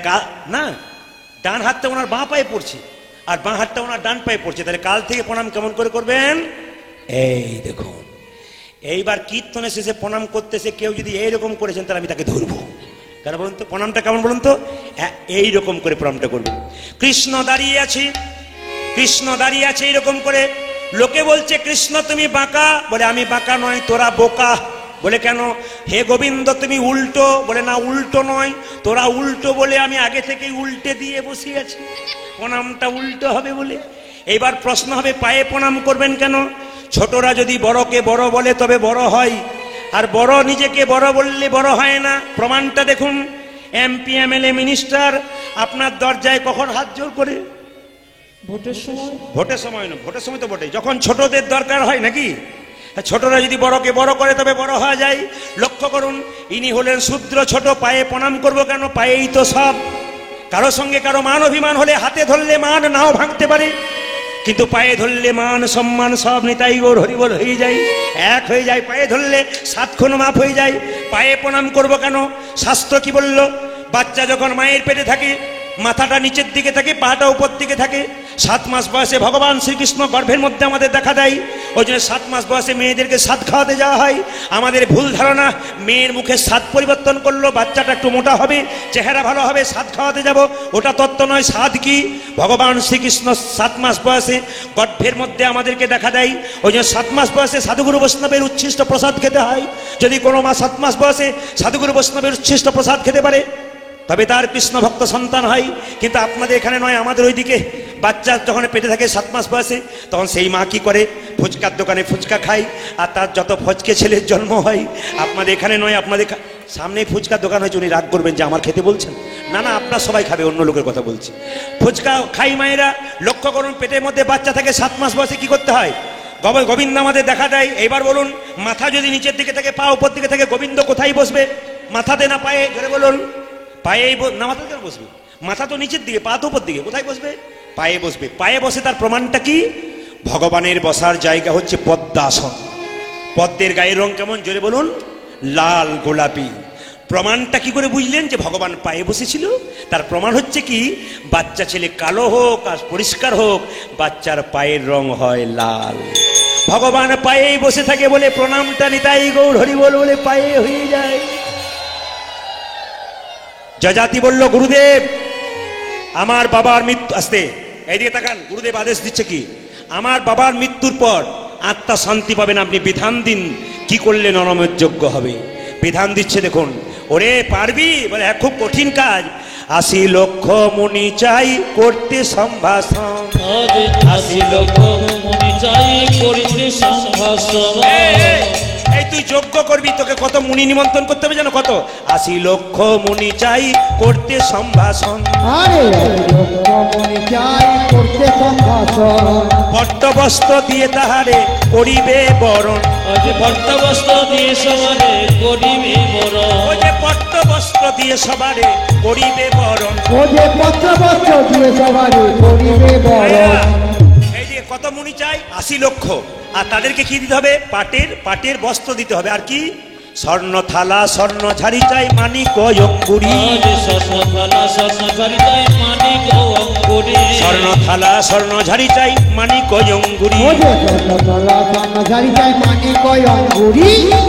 না, ডান হাতটা ওনার বাঁ পায়ে পড়ছে আর বাঁ হাতটা ওনার ডান পায়ে পড়ছে। তাহলে কাল থেকে প্রণাম কেমন করে করবেন? এই দেখুন। এইবার কীর্তনের শেষে প্রণাম করতেছে কেউ যদি এইরকম করেছেন, তাহলে আমি তাকে ধরবো। কেন বলুন তো? প্রণামটা কেমন বলুন তো? এইরকম করে প্রণামটা করবেন। কৃষ্ণ দাঁড়িয়ে আছে, কৃষ্ণ দাঁড়িয়ে আছে এইরকম করে, লোকে বলছে কৃষ্ণ তুমি বাঁকা, বলে আমি বাঁকা নয়, তোরা বোকা। বলে কেন? হে গোবিন্দ তুমি উল্টো, বলে না উল্টো নয়, তোরা উল্টো বলে আমি আগে থেকেই উল্টে দিয়ে বসে আছি, প্রণামটা উল্টো হবে বলে। এইবার প্রশ্ন হবে পায়ে প্রণাম করবেন কেন? ছোটরা যদি বড়কে বড় বলে তবে বড় হয়, আর বড় নিজেকে বড় বললে বড় হয় না। প্রমাণটা দেখুন, এমপি এমএলএ মিনিস্টার আপনার দরজায় কখন হাত জোর করে? ভোটের সময়। ভোটের সময় না, ভোটের সময় তো বটে, যখন ছোটদের দরকার হয় নাকি। ছোটরা যদি বড়কে বড় করে তবে বড় হওয়া যায়। লক্ষ্য করুন, ইনি হলেন শূদ্র, ছোট, পায়ে প্রণাম করবো কেন? পায়েই তো সব। কারো সঙ্গে কারো মান অভিমান হলে হাতে ধরলে মান নাও ভাঙতে পারে, কিন্তু পায়ে ধরলে মান সম্মান সব নিতাই গৌর হরিবল হয়ে যায়, এক হয়ে যায়। পায়ে ধরলে 7 খুন মাফ হয়ে যায়। পায়ে প্রণাম করব কেন? শাস্ত্র কি বলল? বাচ্চা যখন মায়ের পেটে থাকে মাথাটা নিচের দিকে থাকে, পাটা উপর দিকে থাকে। 7 মাস বয়সে ভগবান শ্রীকৃষ্ণ গর্ভের মধ্যে আমাদের দেখা দেয়। ওই জন্য 7 মাস বয়সে মেয়েদেরকে স্বাদ খাওয়াতে যাওয়া হয়। আমাদের ভুল ধারণা, মেয়ের মুখে স্বাদ পরিবর্তন করলো, বাচ্চাটা একটু মোটা হবে, চেহারা ভালো হবে, স্বাদ খাওয়াতে যাব, ওটা তত্ত্ব নয়। স্বাদ কি? ভগবান শ্রীকৃষ্ণ 7 মাস বয়সে গর্ভের মধ্যে আমাদেরকে দেখা দেয়। ওই জন্য 7 মাস বয়সে সাধুগুরু বৈষ্ণবের উচ্ছিষ্ট প্রসাদ খেতে হয়। যদি কোনো মা 7 মাস বয়সে সাধুগুরু বৈষ্ণবের উচ্ছিষ্ট প্রসাদ খেতে পারে তবে তার কৃষ্ণ ভক্ত সন্তান হয়। কিন্তু আপনাদের এখানে নয়, আমাদের ওইদিকে বাচ্চা যখন পেটে থাকে 7 মাস বয়সে, তখন সেই মা কি করে? ফুচকার দোকানে ফুচকা খায়, আর তার যত ফচকে ছেলের জন্ম হয়। আপনাদের এখানে নয়, আপনাদের সামনে ফুচকার দোকান হয়েছে, উনি রাগ করবেন যে আমার খেতে বলছেন। না না, আপনার সবাই খাবে, অন্য লোকের কথা বলছি। ফুচকা খাই মায়েরা। লক্ষ্য করুন, পেটের মধ্যে বাচ্চা থাকে 7 মাস বয়সে কি করতে হয়? গোবিন্দ আমাদের দেখা দেয়। এইবার বলুন, মাথা যদি নিচের দিকে থাকে, পা উপর দিকে থাকে, গোবিন্দ কোথায় বসবে? মাথাতে না পায়ে? ধরে বলুন। পায়ে না, মাথাতে কেন বসবে? মাথা তো নিচের দিকে, পা তো উপর দিকে, কোথায় বসবে? পায়ে বসবে। পায়ে বসে তার প্রমাণটা কি? ভগবানের বসার জায়গা হচ্ছে পদ্মাসন। পদ্মের গায়ের রং কেমন? জোরে বলুন। লাল গোলাপি। প্রমাণটা কি করে বুঝলেন যে ভগবান পায়ে বসেছিল? তার প্রমাণ হচ্ছে কি, বাচ্চা ছেলে কালো হোক আর পরিষ্কার হোক, বাচ্চার পায়ের রং হয় লাল। ভগবান পায়েই বসে থাকে বলে প্রণামটা নিতাই গৌর হরিবল বলে পায়ে হয়ে যায়। যজাতি বলল, গুরুদেব আমার বাবার মৃত্যু, আসতে এইদিকে তাকান, গুরুদেব আদেশ দিচ্ছে কি, আমার বাবার মৃত্যুর পর আত্মা শান্তি পাবেন, আপনি বিধান দিন, কি করলে নরমের যোগ্য হবে। বিধান দিচ্ছে দেখুন। ওরে পারবি? বলে হ্যাঁ, খুব কঠিন কাজ। 80 লক্ষ মুনি চাই করতে সম্ভাষণ, 80 লক্ষ মুনি চাই করতে সম্ভাষণ। এই তুই যজ্ঞ করবি, তোকে কত মুনি নিমন্ত্রণ করতে হবে জানো? কত? 80 লক্ষ মুনি চাই করতে সম্ভাষণ। পট্টবস্ত্র দিয়ে তাহারে করিবে বরণ, পট্টবস্ত্র দিয়ে সবারে করিবে বরণ। ওই যে পট্টবস্ত্র দিয়ে সবারে করিবে বরণ, পত্রবস্ত্র দিয়ে সবারে করিবে বরণ। এই যে কত মুনি চাই? 80 লক্ষ। আর তাদেরকে কি দিতে হবে? পাটের বস্ত্র দিতে হবে। আর কি? স্বর্ণ থালা, স্বর্ণ ঝাড়ি চাই, মানিক অঙ্গুরি। স্বর্ণ থালা, স্বর্ণ ঝাড়ি চাই, মানিক অঙ্গুরি। স্বর্ণ থালা, স্বর্ণ ঝাড়ি চাই, মানিক অঙ্গুরি।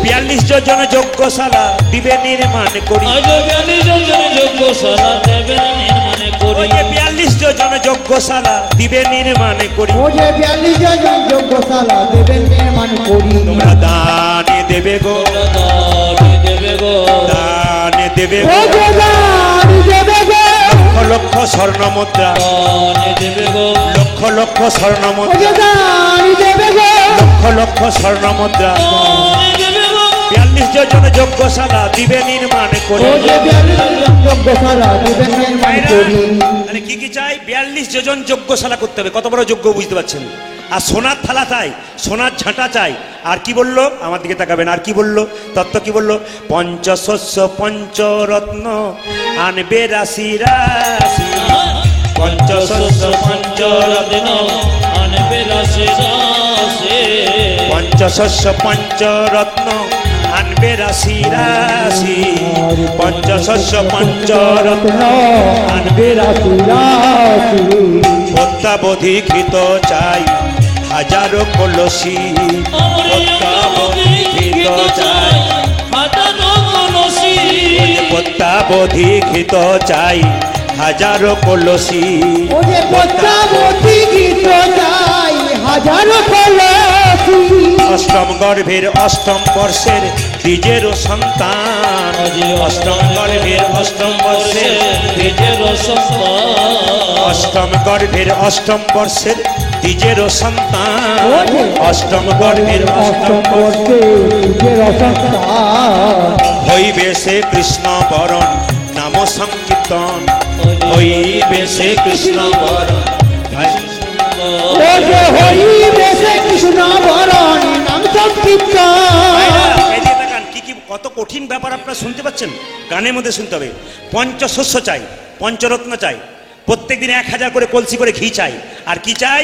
42 যোজন যজ্ঞশালা দিবে নির্মাণ করি। 42 যোজন যজ্ঞশালা দেবে নির্মাণ করি। 42 যোজন যজ্ঞশালা দিবে নির্মাণ করি। 42 যোজন যজ্ঞশালা দেবে নির্মাণ করি। তোমরা দানে দেবে গো, দানে দেবে গো, দানে দেবে গো, দানে দেবে গো। লক্ষ লক্ষ স্বর্ণ মুদ্রা, দানে দেবে গো, লক্ষ লক্ষ স্বর্ণ মুদ্রা, দানে দেবে গো। লক্ষ লক্ষ স্বর্ণ মুদ্রা। দানে দেবে গো। 42 যোজন যজ্ঞশালা দিবে নির্মাণ করি। যজ্ঞশালা দেবে নির্মাণ করি। তাহলে কি কি চাই? 42 যোজন যজ্ঞশালা করতে হবে। কত বড় যজ্ঞ বুঝতে পারছেন? আর সোনার থালা চাই, সোনার ঝাঁটা চাই। আর কি বললো? আমার দিকে তাকাবেন। আর কি বললো? তত্ত্ব কি বললো? পঞ্চশস্য পঞ্চরত্ন আনবে রাশি রাশি। পঞ্চশস্য পঞ্চরত্ন আনবে রাশি রাশি। পঞ্চশস্য পঞ্চরত্ন আনবে রাশি রাশি। পঞ্চশস্য পঞ্চরত্ন আনবে রাশি রাশি। অত্যাবধিকৃত চাই হাজারো কলসি। অত্যাবধিকৃত চাই, অত্যাবধিকৃত চাই হাজারো কলসি। হাজারো কলসি। অষ্টম গর্ভের অষ্টম বর্ষের দ্বিজেরও সন্তান, অষ্টম গর্ভের অষ্টম বর্ষের অষ্টম গর্ভের অষ্টম বর্ষের দ্বিজেরও সন্তান, অষ্টম গর্ভের অষ্টম বর্ষে হইবে সে কৃষ্ণ বরণ নাম সংকীর্তন, হইবে সে কৃষ্ণ বরণ কৃষ্ণ বরণ নাম সংকীর্তন। কি কি কত কঠিন ব্যাপার আপনারা শুনতে পাচ্ছেন, গানের মধ্যে শুনতে হবে। পঞ্চশস্য চাই, পঞ্চরত্ন চাই, প্রত্যেকদিন 1000 করে কলসি করে ঘি চাই, আর কি চাই?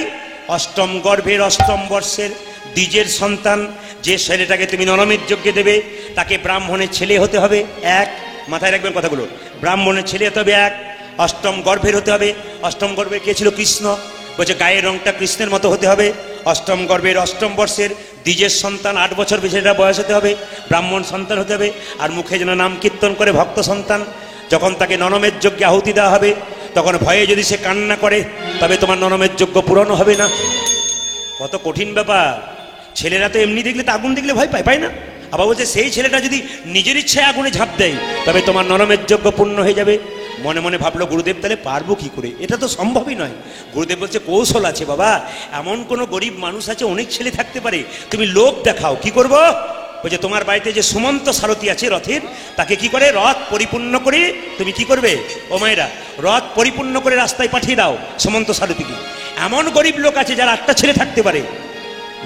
অষ্টম গর্ভের অষ্টম বর্ষের দ্বিজের সন্তান। যে ছেলেটাকে তুমি নরমের যজ্ঞে দেবে তাকে ব্রাহ্মণের ছেলে হতে হবে এক, মাথায় রাখবেন কথাগুলো, ব্রাহ্মণের ছেলে হতে হবে এক, অষ্টম গর্ভের হতে হবে। অষ্টম গর্ভে কে ছিল? কৃষ্ণ। বলছে গায়ের রংটা কৃষ্ণের মতো হতে হবে। অষ্টম গর্ভের অষ্টম বর্ষের দ্বিজের সন্তান, 8 বছর বেশিটা বয়স হতে হবে, ব্রাহ্মণ সন্তান হতে হবে, আর মুখে যেন নাম কীর্তন করে ভক্ত সন্তান। যখন তাকে নরমের যজ্ঞে আহুতি দেওয়া হবে তখন ভয়ে যদি সে কান্না করে তবে তোমার নরমের যজ্ঞ পূরণ হবে না। কত কঠিন ব্যাপার। ছেলেরা তো এমনি দেখলে তো আগুন দেখলে ভয় পায়, পায় না? আবার বলছে সেই ছেলেটা যদি নিজের ইচ্ছায় আগুনে ঝাঁপ দেয় তবে তোমার নরমের যজ্ঞ পূর্ণ হয়ে যাবে। মনে মনে ভাবলো গুরুদেব তাহলে পারবো কি করে, এটা তো সম্ভবই নয়। গুরুদেব বলছে কৌশল আছে বাবা, এমন কোনো গরিব মানুষ আছে, অনেক ছেলে থাকতে পারে, তুমি লোভ দেখাও। কি করবো? বলছে তোমার বাড়িতে যে সুমন্ত সারথি আছে রথের, তাকে কি করে রথ পরিপূর্ণ করে তুমি কি করবে ও মায়েরা, রথ পরিপূর্ণ করে রাস্তায় পাঠিয়ে দাও সুমন্ত সারথিকে। এমন গরিব লোক আছে যার 8টা ছেলে থাকতে পারে,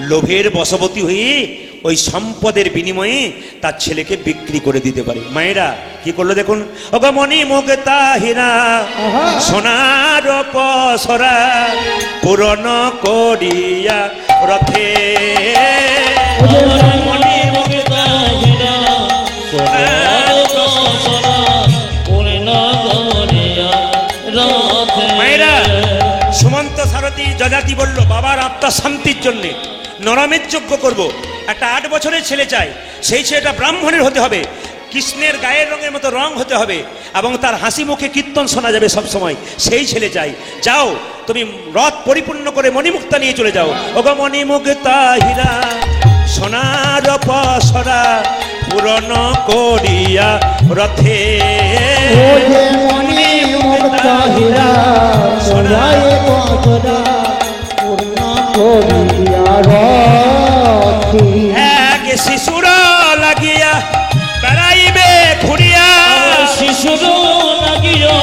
লোভের বশবর্তী হয়ে ওই সম্পদের বিনিময়ে তার ছেলেকে বিক্রি করে দিতে পারে। মায়েরা কি করলো দেখুন, অগমনি মুগতা হীরা সোনার পসরা পূরণ করিয়া রথে, মায়েরা সুমন্ত সারথী যজাতি বলল বাবার আত্মা শান্তির জন্যে নরমের যজ্ঞ করব। একটা 8 বছরের ছেলে চাই, সেই ছেলেটা ব্রাহ্মণের হতে হবে, কৃষ্ণের গায়ের রঙের মতো রং হতে হবে, এবং তার হাসি মুখে কীর্তন শোনা যাবে সব সময়, সেই ছেলে চাই। যাও তুমি রথ পরিপূর্ণ করে মণিমুক্তা নিয়ে চলে যাও। ওগো মণিমুক্তা হীরা সোনার পসরা পূরণ করিয়া রথে, মণিমুক্তা হীরা সোনার পসরা পূর্ণ করিয়া রথে, এক শিশুর লাগিয়া বেড়াইবে ঘুরিয়া, শিশুর লাগিয়া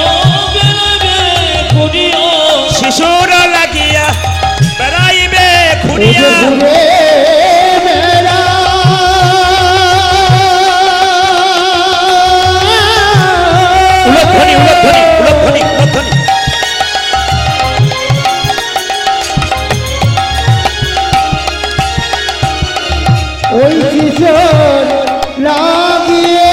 বেড়াইবে ঘুরিয়া, শিশুর লাগিয়া বেড়াইবে ঘুরিয়া, উলধ্বনি উলধ্বনি উলধ্বনি উলধ্বনি। ওই কিশোর লাগিয়ে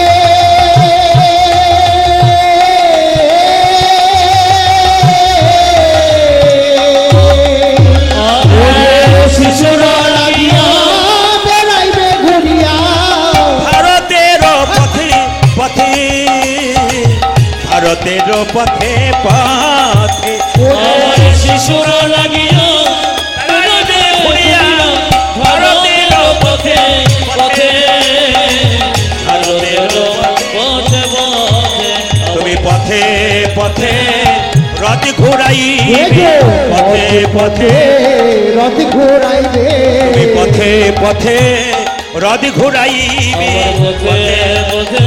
শিশুর লাগিয়া বেড়াইবে ঘুরিয়া, ভারতের পথে পথে, ভারতের পথে পথে, শিশুর লাগিয়া বেড়াইবে ঘুরিয়া, ভারতের পথে পথে, ভারতের পথে পথে, তুমি পথে পথে রথ ঘোরাইবে, পথে পথে রথ ঘোরাইবে, তুমি পথে পথে রথ ঘোরাইবে, পথে পথে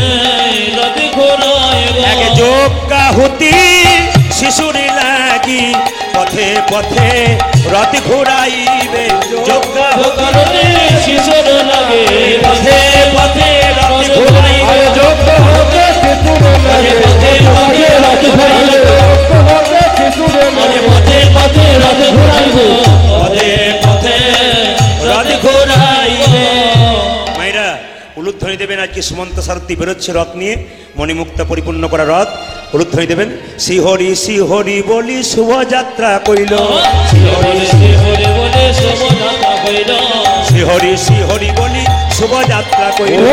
রথ ঘোরাইবে, এক যজ্ঞাহুতি শিশুর লাগি পথে পথে রথ ঘোরাইবে, যজ্ঞাহুতি শিশুর লাগে পথে পথে রথ ঘোরাইবে, যজ্ঞাহুতি পথে পথে রথ ঘোরাইবে, পথে পথে রথ ঘোরাইবে, পথে পথে রথ ঘোরাইবে। মায়েরা উলুধ্বনি দেবেন। আজকে সুমন্ত সারথী বেরোচ্ছে রথ নিয়ে, মণিমুক্তা পরিপূর্ণ করা রথ। উলুধ্বনি দেবেন। শ্রীহরি শ্রীহরি বলি শুভযাত্রা কইল, শ্রীহরি শ্রীহরি বলে শোভাযাত্রা কইল, শ্রীহরি শ্রীহরি বলি শুভযাত্রা কইল,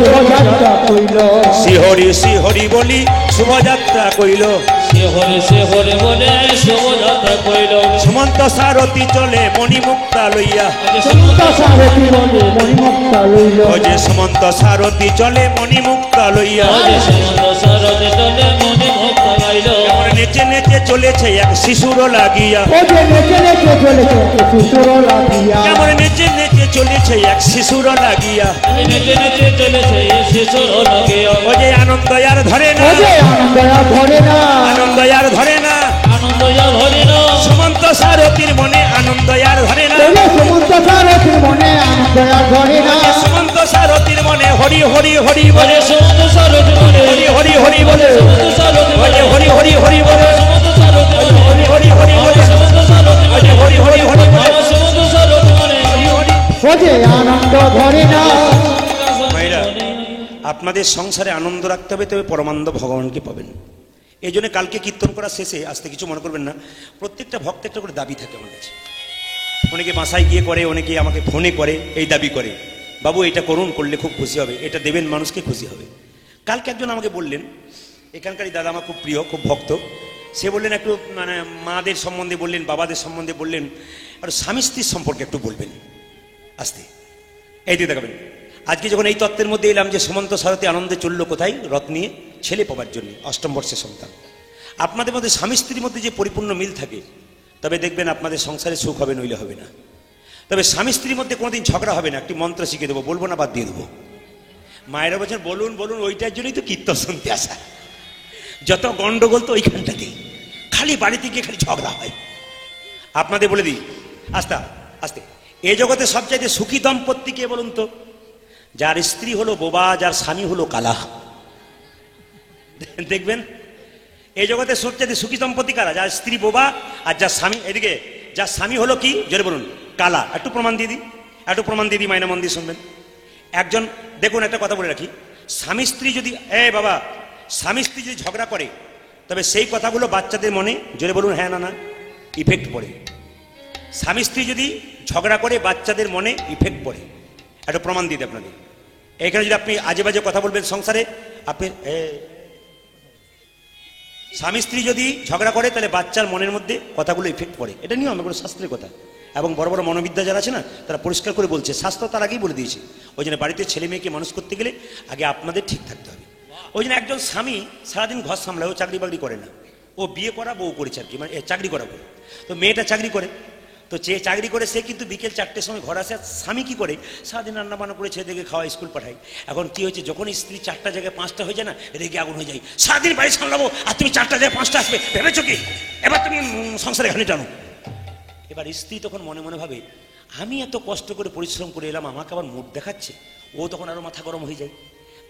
শোভাযাত্রা কইল, শ্রীহরি শ্রীহরি বলি শুভযাত্রা কইল, শ্রীহরি সে হরে বলে শোভাযাত্রা কইল সুমন্ত সারথি চলে মণিমুক্তা লইয়া সুমন্ত সারথি বলে মণিমুক্তা লইল ও যে সুমন্ত সারথি চলে মণিমুক্তা লইয়া সুমন্ত সারথি চলে মণিমুক্তা গাইল কেমন নেচে নেচে চলেছে এক শিশুর লাগিয়া ও যে নেচে নেচে চলেছে শিশুর লাগিয়া কেমন নেচে নেচে চলেছে এক শিশুর লাগিয়া নেচে নেচে চলেছে শিশুর লাগিয়া ও যে আনন্দ আর ধরে না ও যে আনন্দ আর ধরে না আনন্দ আর ধরে না আনন্দ যা ভরে না সুমন্ত সারথির মনে আনন্দ আর ধরে না ও যে সুমন্ত সারথির মনে আনন্দ আর ধরে না সুমন্ত সারথির মনে হরি হরি হরি বলে সুমন্ত সারথি বলে হরি হরি হরি বলে সুমন্ত সারথি বলে হরি হরি হরি বলে সুমন্ত সারথি বলে হরি হরি হরি বলে সুমন্ত সারথি বলে হরি হরি হরি বলে সুমন্ত সারথি বলে ও যে আনন্দ ধরে না মায়েরা, আপনাদের সংসারে আনন্দ রাখতে হবে, তবে পরমানন্দ ভগবানকে পাবেন। এই জন্য কালকে কীর্তন করা শেষে আসতে কিছু মনে করবেন না, প্রত্যেকটা ভক্ত একটা করে দাবি থাকে আমার কাছে। অনেকে বাসায় গিয়ে করে, অনেকে আমাকে ফোনে করে, এই দাবি করে, বাবু এটা করুন, করলে খুব খুশি হবে, এটা দেবেন মানুষকে খুশি হবে। কালকে একজন আমাকে বললেন, এখানকারই দাদা আমার খুব প্রিয়, খুব ভক্ত, সে বললেন একটু মানে মাদের সম্বন্ধে বললেন, বাবাদের সম্বন্ধে বললেন, আর স্বামী স্ত্রীর সম্পর্কে একটু বলবেন আসতে, এই দিয়ে দেখাবেন। আজকে যখন এই তত্ত্বের মধ্যে এলাম যে সুমন্ত সারথি আনন্দে চলল কোথায়, রথ নিয়ে ছেলে পাবার জন্য, অষ্টম বর্ষের সন্তান। আপনাদের মধ্যে স্বামী স্ত্রীর মধ্যে যে পরিপূর্ণ মিল থাকে, তবে দেখবেন আপনাদের সংসারে সুখ হবে, নইলে হবে না। তবে স্বামী স্ত্রীর মধ্যে কোনোদিন ঝগড়া হবে না। একটি মন্ত্র শিখে দেবো, বলবো না, বাদ দিয়ে দেবো। মায়েরা বলছেন বলুন বলুন, ওইটার জন্যই তো কীর্তন শুনতে আসা। যত গন্ডগোল তো ওইখানটাতেই, খালি বাড়িতে গিয়ে খালি ঝগড়া হয়। আপনাদের বলে দিই আস্তে আস্তে, এই জগতে সবচাইতে সুখী দম্পতি কে বলুন তো? যার স্ত্রী হলো বোবা, যার স্বামী হলো কালা। দেখবেন এই জগতে সবচাইতে সুখী দম্পতি কারা? যার স্ত্রী বোবা আর যার স্বামী, এদিকে যার স্বামী হলো কি, জোরে বলুন, কালা। একটু প্রমাণ দিয়ে দিই, একটু প্রমাণ দিয়ে দিই, মাইনা মন দিয়ে শুনবেন। একজন দেখুন, একটা কথা বলে রাখি, স্বামী স্ত্রী যদি, বাবা, স্বামী স্ত্রী যদি ঝগড়া করে, তবে সেই কথাগুলো বাচ্চাদের মনে, জোরে বলুন হ্যাঁ না না, ইফেক্ট পড়ে। স্বামী স্ত্রী যদি ঝগড়া করে, বাচ্চাদের মনে ইফেক্ট পড়ে। একটা প্রমাণ দিতে আপনাদের, এখানে যদি আপনি আজে বাজে কথা বলবেন সংসারে, আপনি স্বামী স্ত্রী যদি ঝগড়া করে, তাহলে বাচ্চার মনের মধ্যে কথাগুলো ইফেক্ট পড়ে। এটা নিয়ম, এগুলো শাস্ত্রের কথা। এবং বড় বড় মনোবিদ্যা যারা আছে না, তারা পরিষ্কার করে বলছে, শাস্ত্র তার আগেই বলে দিয়েছে। ওই জন্য বাড়িতে ছেলে মেয়েকে মানুষ করতে গেলে আগে আপনাদের ঠিক থাকতে হবে। ওই জন্য একজন স্বামী সারাদিন ঘর সামলায়, ও চাকরি বাকরি করে না, ও বিয়ে করা বউ করেছে আর কি, মানে চাকরি করা বউ। তো মেয়েটা চাকরি করে, তো যে চাকরি করে সে কিন্তু বিকেল 4টের সময় ঘর আসে। আর স্বামী কি করে, সারাদিন রান্না বান্না করে ছেলেদেরকে খাওয়া, স্কুল পাঠায়। এখন কি হয়েছে, যখন স্ত্রী 4টা জায়গায় 5টা হয়ে যায় না, রেগে আগুন হয়ে যায়, সারাদিন বাড়ি সামলাবো আর তুমি 4টা জায়গায় 5টা আসবে, ভেবেছো কি? এবার তুমি সংসারে ঘানি টানো। এবার স্ত্রী তখন মনে মনে ভাবে, আমি এত কষ্ট করে পরিশ্রম করে এলাম, আমাকে আবার মুখ দেখাচ্ছে। ও তখন আরো মাথা গরম হয়ে যায়।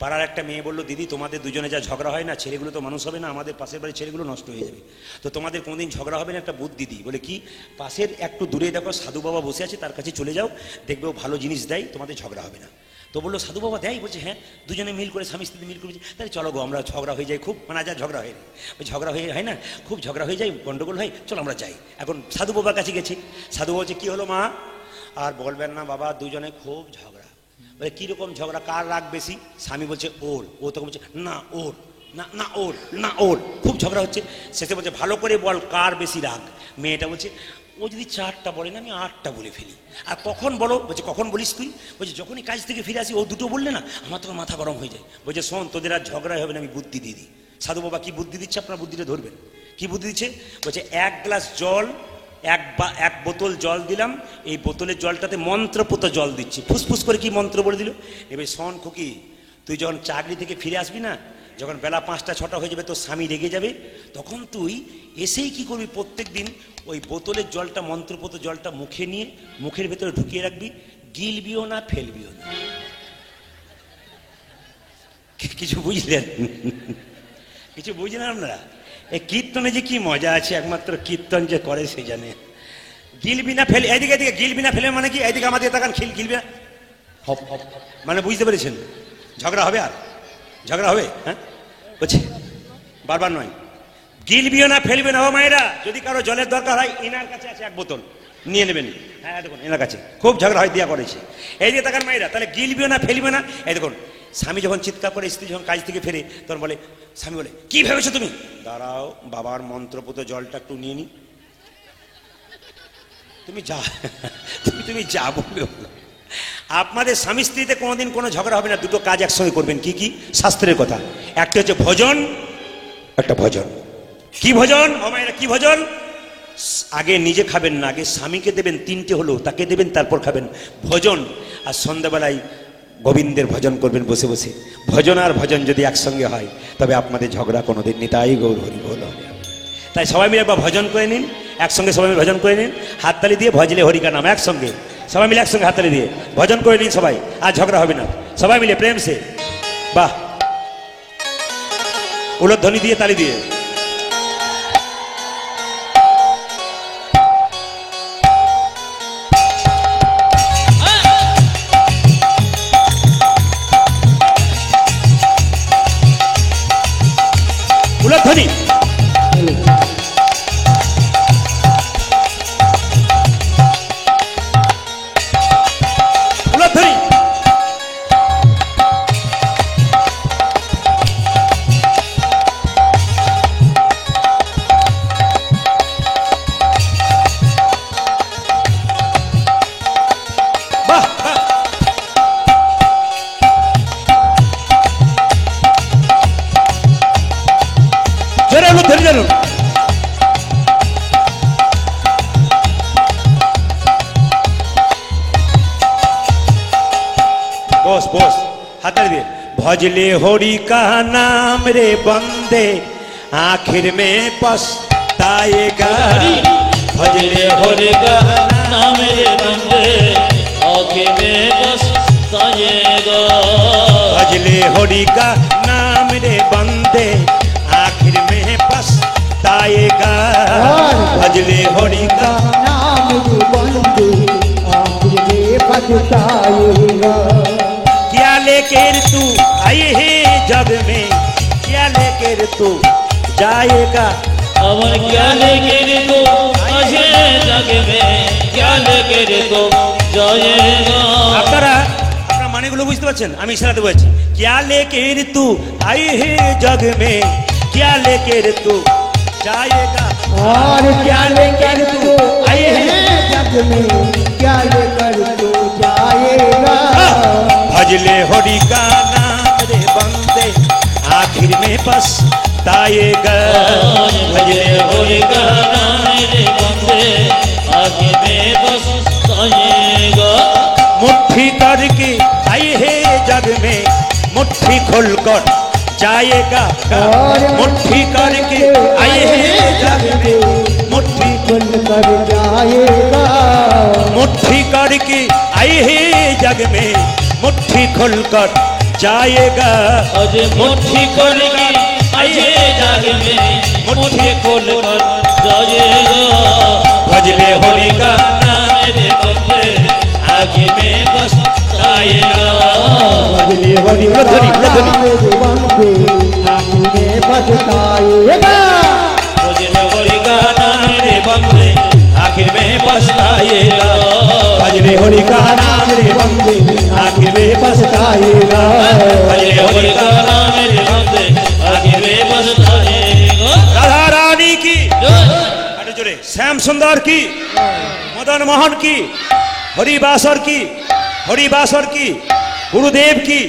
পাড়ার একটা মেয়ে বললো, দিদি তোমাদের দুজনে যা ঝগড়া হয় না, ছেলেগুলো তো মানুষ হবে না, আমাদের পাশের বাড়ির ছেলেগুলো নষ্ট হয়ে যাবে, তো তোমাদের কোনোদিন ঝগড়া হবে না, একটা বুদ্ধি দিই। বলে কি? পাশের একটু দূরে দেখো সাধু বাবা বসে আছে, তার কাছে চলে যাও, দেখবে ও ভালো জিনিস দেয়, তোমাদের ঝগড়া হবে না। তো বললো, সাধু বাবা দেয়? বলছে হ্যাঁ, দুজনে মিল করে, স্বামী স্ত্রী মিল করে, তাহলে চলো গো, আমরা ঝগড়া হয়ে যাই খুব, মানে যা ঝগড়া হয়, ওই ঝগড়া হয়ে হয় না, খুব ঝগড়া হয়ে যায়, গন্ডগোল হয়, চলো আমরা যাই। এখন সাধু বাবার কাছে গেছি, সাধু বাবা বলছে, কি হলো মা? আর বলবেন না বাবা, দুজনে খুব ঝগড়া। বলে কিরকম ঝগড়া, কার রাগ বেশি? স্বামী বলছে ওর। ও তখন বলছে না ওর, না না ওর, না ওর, খুব ঝগড়া হচ্ছে। শেষে বলছে, ভালো করে বল কার বেশি রাগ? মেয়েটা বলছে, ও যদি 4টা বলে না, আমি 8টা বলে ফেলি। আর কখন বলো? বলছে কখন বলিস তুই? বলছে যখনই কাজ থেকে ফিরে আসি, ও 2টো বললে না, আমার তখন মাথা গরম হয়ে যায়। বলছে শোন, তোদের আর ঝগড়াই হবে না, আমি বুদ্ধি দিয়ে দিই। সাধু বাবা কি বুদ্ধি দিচ্ছে, আপনার বুদ্ধিটা ধরবেন। কি বুদ্ধি দিচ্ছে? বলছে 1 গ্লাস জল, এক বোতল জল দিলাম, এই বোতলের জলটাতে মন্ত্রপুত জল দিচ্ছি। ফুসফুস করে কি মন্ত্র বলে দিল, এবার শোন খুকি, তুই যখন চাকরি থেকে ফিরে আসবি না, যখন বেলা 5টা 6টা হয়ে যাবে, তোর স্বামী রেগে যাবে, তখন তুই এসেই কি করবি, প্রত্যেক দিন ওই বোতলের জলটা, মন্ত্রপুত জলটা মুখে নিয়ে মুখের ভেতরে ঢুকিয়ে রাখবি, গিলবিও না, ফেলবিও না। কিছু বুঝলেন? কিছু বুঝলেন আপনারা? এই কীর্তনে যে কি মজা আছে, একমাত্র কীর্তন যে করে সে জানে। গিলবি না ফেলে, এদিকে এদিকে গিলবি না ফেলে মানে কি? এদিকে আমাদের তাকান, গিলবি না হপ হপ, মানে বুঝতে পেরেছেন? ঝগড়া হবে, আর ঝগড়া হবে, হ্যাঁ বলছে বারবার নয়, গিলবিও না, ফেলবে না। ও মায়েরা, যদি কারো জলের দরকার হয়, এনার কাছে আছে 1 বোতল, নিয়ে নেবেন। হ্যাঁ দেখুন, এনার কাছে খুব ঝগড়া হয়, দিয়া করেছে। এই যে তাকান মায়েরা, তাহলে গিলবিও না, ফেলবে না। এই দেখুন, স্বামী যখন চিৎকার করে, স্ত্রী যখন কাজ থেকে ফেরে, তখন বলে, স্বামী বলে, কি ভেবেছো তুমি? দাঁড়াও, বাবার মন্ত্রপুত জলটা একটু নিয়ে নি। তুমি যা তুমি যা বলবে। আপনাদের স্বামী স্ত্রীতে কোনোদিন কোনো ঝগড়া হবে না, দুটো কাজ একসঙ্গে করবেন। কি কি? শাস্ত্রের কথা। একটা হচ্ছে ভজন, একটা ভজন। কি ভজন? মামায়েরা, কি ভজন? আগে নিজে খাবেন না, আগে স্বামীকে দেবেন, তিনটে হলো তাকে দেবেন, তারপর খাবেন। ভজন। আর সন্ধ্যাবেলায় গোবিন্দের ভজন করবেন বসে বসে। ভজন আর ভজন যদি একসঙ্গে হয়, তবে আপনাদের ঝগড়া কোনোদিন নিতাই গৌর হরি বল হবে। তাই সবাই মিলে একবার ভজন করে নিন, একসঙ্গে সবাই মিলে ভজন করে নিন, হাততালি দিয়ে ভজলে হরিকা নাম একসঙ্গে, সবাই মিলে একসঙ্গে হাততালি দিয়ে ভজন করে নিন সবাই, আর ঝগড়া হবে না। সবাই মিলে প্রেম সে, বাহ, উলধ্বনি দিয়ে, তালি দিয়ে। উলধ্বনি। बस बस हाथ दिए। भजले हरि का नाम रे बंदे आखिर में पछताएगा। भजले हरि का नाम रे बंदे आखिर में पछताएगा। भजले हरि का नाम रे बंदे आखिर में पछताएगा। भजले हरि का नाम रे बंदे आखिर में पछताएगा। क्या लेकर तू आई है जग में, क्या लेकर तू जाएगा। अमर क्या लेकर तू आए जग में, क्या लेकर तू जाएगा। আপনারা আপনারা মানেগুলো বুঝতে পারছেন? আমি ইশারাতে বলছি। क्या लेकर तू आई है जग में, क्या लेकर तू जाएगा। और क्या लेकर तू आए हैं जग में, क्या लेकर तू जाएगा। भजले हरि का नाम रे बंदे आखिर में पछताएगा। भजले हरि का नाम रे बंदे आखिर में पछताएगा। मुट्ठी करके आई है जग में, मुट्ठी खोलकर जाएगा। मुट्ठी करके आई है जग में, मुट्ठी खोलकर जाएगा। मुट्ठी करके आई है जग में, मुट्ठी खोलकर जाएगा। अरे मुट्ठी करके आए जग में, मुट्ठी खोलकर जाएगा। भजले हरि का नाम रे बंदे आगे में पछताएगा। भजले हरि का नाम रे बंदे आखिर में पछताएगा। भजले हरि का नाम रे बंदे आखिर में पछताएगा। भजले हरि का नाम रे बंदे आखिर में पछताएगा। भजले हरि का नाम रे बंदे आखिर में पछताएगा। राधा रानी की अरे जोरे, श्याम सुंदर की, मदन मोहन की, हरिबासर की, हरिबासर की, गुरुदेव की,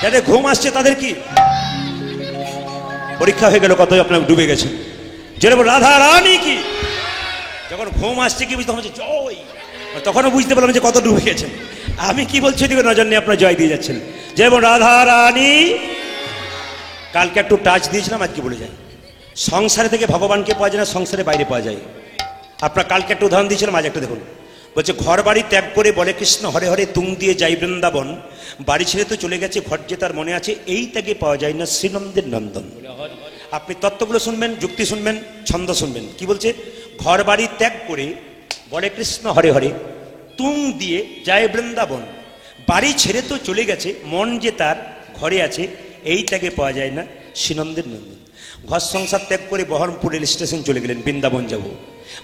যাদের ঘুম আসছে তাদের কি পরীক্ষা হয়ে গেল, কতই আপনার ডুবে গেছেন। যেরকম রাধা রানী কি, যখন ঘুম আসছে কি বুঝতে হচ্ছে জয়, তখনও বুঝতে পারলাম যে কত ডুবে গেছেন। আমি কি বলছি দিকে নজর নিয়ে আপনার জয় দিয়ে যাচ্ছেন। যেমন রাধা রানী, কালকে একটু টাচ দিয়েছিলাম, আজকে বলে যায় সংসারে থেকে ভগবানকে পাওয়া যায় না, সংসারে বাইরে পাওয়া যায়। আপনার কালকে একটা উদাহরণ দিয়েছিলাম, আজ একটা দেখুন। বলছে ঘর বাড়ি ত্যাগ করে বলে কৃষ্ণ হরে হরে তুম দিয়ে যাই বৃন্দাবন। বাড়ি ছেড়ে তো চলে গেছে, ঘর যে তার মনে আছে, এই ত্যাগে পাওয়া যায় না শ্রীনন্দের নন্দন। আপনি তত্ত্বগুলো শুনবেন, যুক্তি শুনবেন, ছন্দ শুনবেন। কি বলছে? ঘর বাড়ি ত্যাগ করে বলে কৃষ্ণ হরে হরে তুম দিয়ে যায় বৃন্দাবন। বাড়ি ছেড়ে তো চলে গেছে, মন যে তার ঘরে আছে, এই ত্যাগে পাওয়া যায় না শ্রীনন্দের নন্দন। ঘর সংসার ত্যাগ করে বহরমপুর রেল স্টেশন চলে গেলেন, বৃন্দাবন যাব।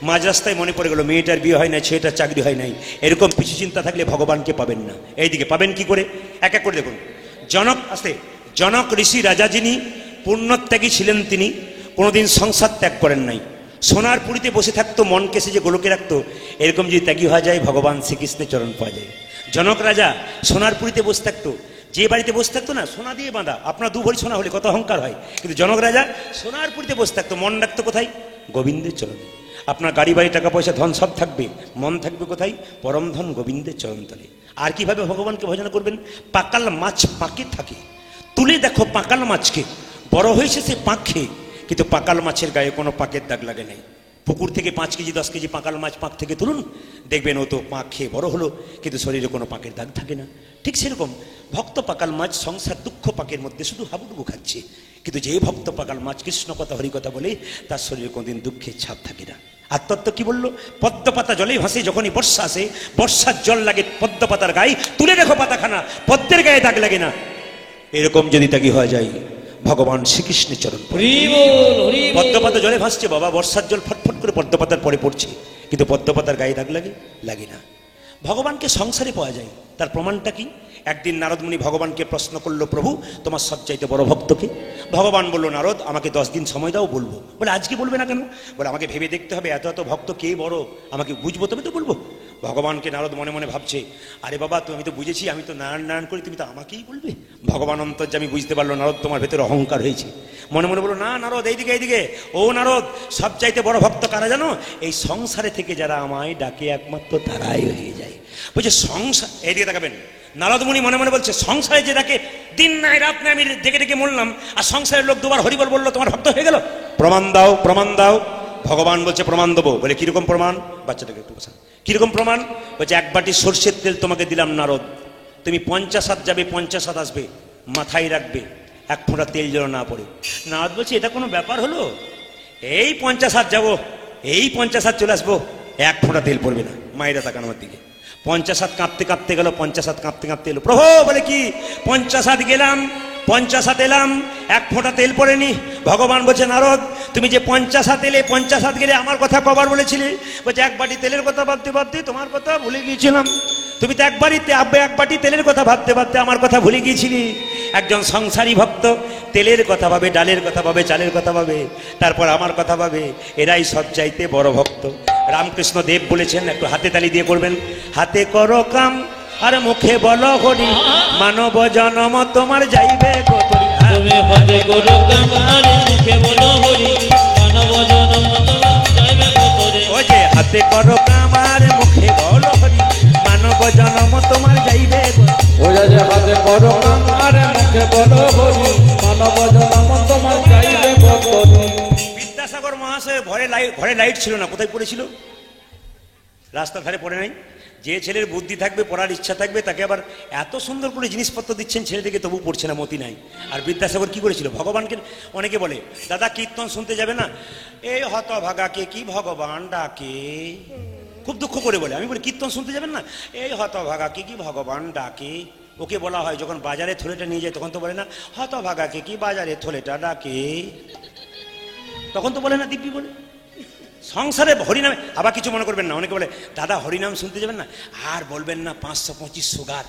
মাঝ রাস্তায় মনে পড়ে গেল মেয়েটার বিয়ে হয় না, ছেলেটার চাকরি হয় নাই। এরকম পিছু চিন্তা থাকলে ভগবানকে পাবেন না। এইদিকে পাবেন কি করে? এক এক করে দেখুন। জনক ঋষি রাজা যিনি পূর্ণত্যাগী ছিলেন, তিনি কোনোদিন সংসার ত্যাগ করেন নাই। সোনার পুরীতে বসে থাকতো, মনকে সে যে গোলকে রাখতো, এরকম যদি ত্যাগী হওয়া যায় ভগবান শ্রীকৃষ্ণের চরণ পাওয়া যায়। জনক রাজা সোনার পুরীতে বসে থাকতো, যে বাড়িতে বসে থাকতো না সোনা দিয়ে বাঁধা, আপনার 2 ভরি সোনা হলে কত অহংকার হয়, কিন্তু জনক রাজা সোনার পুরীতে বসে থাকতো, মন রাখতো কোথায়? গোবিন্দের চরণে। আপনার গাড়ি বাড়ি টাকা পয়সা ধন সব থাকবে, মন থাকবে কোথায়? পরম ধন গোবিন্দের চরণতলে। আর কিভাবে ভগবানকে ভজন করবেন? পাকাল মাছ পাকে থাকে, তুলে দেখো পাকাল মাছকে, বড় হয়েছে সে পাক খেয়ে, কিন্তু পাকাল মাছের গায়ে কোনো পাকের দাগ লাগে নাই। পুকুর থেকে 5 কেজি 10 কেজি পাকাল মাছ পাক থেকে তুলুন, দেখবেন ও তো পাক খেয়ে বড় হলো, কিন্তু শরীরে কোনো পাকের দাগ থাকে না। ঠিক সেরকম ভক্ত পাকাল মাছ সংসার দুঃখ পাকের মধ্যে শুধু হাবুডুবু খাচ্ছে, কিন্তু যে ভক্ত পাকাল মাছ কৃষ্ণ কথা হরি কথা বলে, তার শরীরে কোনোদিন দুঃখের ছাপ থাকে না। আর তত্ত্ব কি বললো? পদ্মপাতা জলে ভাসে, যখনই বর্ষা আসে, বর্ষার জল লাগে পদ্মপাতার গায়ে, তুলে দেখো পাতাখানা, পদ্মের গায়ে দাগ লাগে না। এরকম যদি ত্যাগী হয়ে যায় ভগবান শ্রীকৃষ্ণের চরণ। পদ্মপাতা জলে ভাসছে বাবা, বর্ষার জল ফটফট করে পদ্মপাতার পরে পড়ছে, কিন্তু পদ্মপাতার গায়ে দাগ লাগে না। ভগবানকে সংসারে পাওয়া যায়, তার প্রমাণটা কি? একদিন নারদ মুনি ভগবানকে প্রশ্ন করলো, প্রভু তোমার সবচাইতে বড় ভক্তকে? ভগবান বলল, নারদ আমাকে 10 দিন সময় দাও, বলবো। বলে আজকে বলবে না কেন? বলে আমাকে ভেবে দেখতে হবে, এত এত ভক্ত কে বড়, আমাকে বুঝবো তবে তো বলবো। ভগবানকে নারদ মনে মনে ভাবছে, আরে বাবা আমি তো বুঝেছি, আমি তো নারায়ণ নারায়ণ করি, তুমি তো আমাকেই বলবে। ভগবান অন্তর্যামী বুঝতে পারলো নারদ তোমার ভেতরে অহংকার হয়েছে। মনে মনে বললো, না নারদ এইদিকে, ও নারদ সবচাইতে বড় ভক্ত কারা জানো? এই সংসারে থেকে যারা আমায় ডাকে একমাত্র তারাই হয়ে যায়। বলছে সংসার, এইদিকে তাকাবেন। নারদ মুনি মনে মনে বলছে, সংসারে যে ডাকে দিন নাই রাত নাই, আমি ডেকে ডেকে মরলাম, আর সংসারের লোক 2বার হরিবল বললো, তোমার ভক্ত হয়ে গেল? প্রমাণ দাও, প্রমাণ দাও। ভগবান বলছে প্রমাণ দেবো। বলে কিরকম প্রমাণ? বাচ্চাটাকে একটু বসা। কিরকম প্রমাণ? বলছে 1 বাটি সর্ষের তেল তোমাকে দিলাম নারদ, তুমি 50 হাত যাবে, 50 হাত আসবে, মাথায় রাখবে 1 ফোঁটা তেল যেন না পড়ে। নারদ বলছে এটা কোনো ব্যাপার হলো? এই 50 হাত যাবো, এই 50 হাত চলে আসবো, 1 ফোঁটা তেল পড়বে না। মায়েরা তাকান আমার দিকে। 50 হাত কাঁপতে কাঁপতে গেল, 50 হাত কাঁপতে কাঁপতে এলো। প্রভু বলে কি 50 হাত গেলাম, 50 হাত এলাম, 1 ফোঁটা তেল পড়েনি। ভগবান বলছে, নারদ তুমি যে 50 হাত এলে, 50 হাত গেলে আমার কথা কবার বলেছিলে? বলছে 1 বাটি তেলের কথা ভাবতে ভাবতে তোমার কথা ভুলে গিয়েছিলাম। তুমি তো 1 বাটি তেলের কথা ভাবতে ভাবতে আমার কথা ভুলে গিয়েছিলি। একজন সংসারী ভক্ত তেলের কথা ভাবে, ডালের কথা ভাবে, চালের কথা ভাবে, তারপর আমার কথা ভাবে, এরাই সবচাইতে বড় ভক্ত। রামকৃষ্ণ দেব বলেছেন, একটু হাতে তালি দিয়ে করবেন, হাতে করো কাম আর মুখে বলো হরি, মানব জনম তোমার যাইবে কতরি। তুমি হাতে করো কাম আর মুখে বলো হরি, মানব জনম তোমার যাইবে কতরি। ও যে হাতে করো কাম আর মুখে বলো হরি, মানব জনম তোমার যাইবে কতরি। ও যে হাতে করো কাম আর মুখে বলো হরি, মানব জনম তোমার যাইবে কতরি। বিদ্যাসাগর মহাশয় ঘরে লাইট ছিল না, কোথায় পড়েছিল? রাস্তার ধারে পড়ে নাই। যে ছেলের বুদ্ধি থাকবে, পড়ার ইচ্ছা থাকবে, তাকে আবার এত সুন্দর করে জিনিসপত্র দিচ্ছেন, ছেলেটিকে তবু পড়ছে না, মতি নাই। আর বিদ্যাসাগর কি করেছিল? ভগবানকে অনেকে বলে, দাদা কীর্তন শুনতে যাবে না? এই হতভাগাকে কি ভগবান ডাকে, খুব দুঃখ করে বলে। আমি বলি কীর্তন শুনতে যাবেন না? এই হতভাগাকে কি ভগবান ডাকে। ওকে বলা হয় যখন বাজারে থলেটা নিয়ে যায়, তখন তো বলে না হতভাগাকে কি বাজারে থলেটা ডাকে, তখন তো বলে না, দিব্যি বলে। সংসারে হরিনামে আবার কিছু মনে করবেন না, অনেকে বলে দাদা হরিনাম শুনতে যাবেন না, আর বলবেন না 525 সুগার।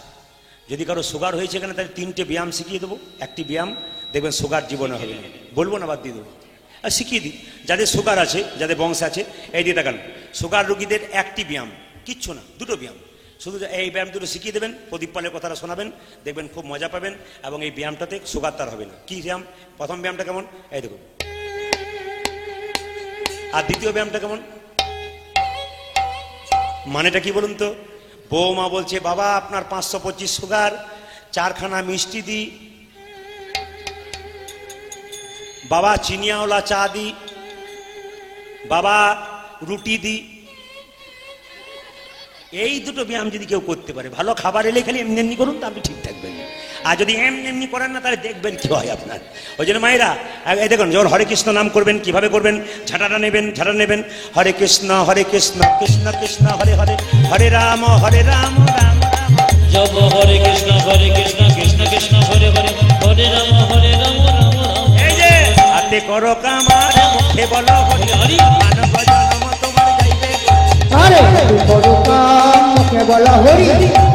যদি কারো সুগার হয়েছে এখানে, তাহলে 3টে ব্যায়াম শিখিয়ে দেবো, একটি ব্যায়াম দেখবেন সুগার জীবনে হবে না। বলবো না, বাদ দিয়ে দেবো, আর শিখিয়ে দিই। যাদের সুগার আছে, যাদের বংশ আছে, এই দিয়ে দেখান, সুগার রোগীদের একটি ব্যায়াম, কিচ্ছু না, 2টো ব্যায়াম, শুধু এই ব্যায়াম 2টো শিখিয়ে দেবেন, প্রদীপ পালের কথাটা শোনাবেন, দেখবেন খুব মজা পাবেন, এবং এই ব্যায়ামটাতে সুগার তার হবে না। কি ব্যায়াম? প্রথম ব্যায়ামটা কেমন? এই দেখুন। আর দ্বিতীয় ব্যায়ামটা কেমন? মানেটা কি বলুন তো? বৌমা বলছে, বাবা আপনার 525 সুগার, 4খানা মিষ্টি দি, বাবা চিনিয়াওয়ালা চা দি, বাবা রুটি দি। এই 2টো ব্যায়াম যদি কেউ করতে পারে, ভালো খাবার এলে খালি এমনি এমনি করুন, তো আপনি ঠিক থাকবেন। আর যদি এমনি এমনি করেন না, তাহলে দেখবেন কি হয় আপনার। ওই জন্য মায়েরা এই দেখুন, যখন হরে কৃষ্ণ নাম করবেন কিভাবে করবেন? ঝাঁটাটা নেবেন, হরে কৃষ্ণ কৃষ্ণ কৃষ্ণ হরে হরে, হরে রাম রাম রাম। জপ হরে কৃষ্ণ কৃষ্ণ কৃষ্ণ হরে হরে, হরে রাম রাম রাম। এই যে হাতে করো কাম আর মুখে বলো হরি হরি, মানব জনম তোমার যাইবে। আরে করো কাম মুখে বলো বলো হরি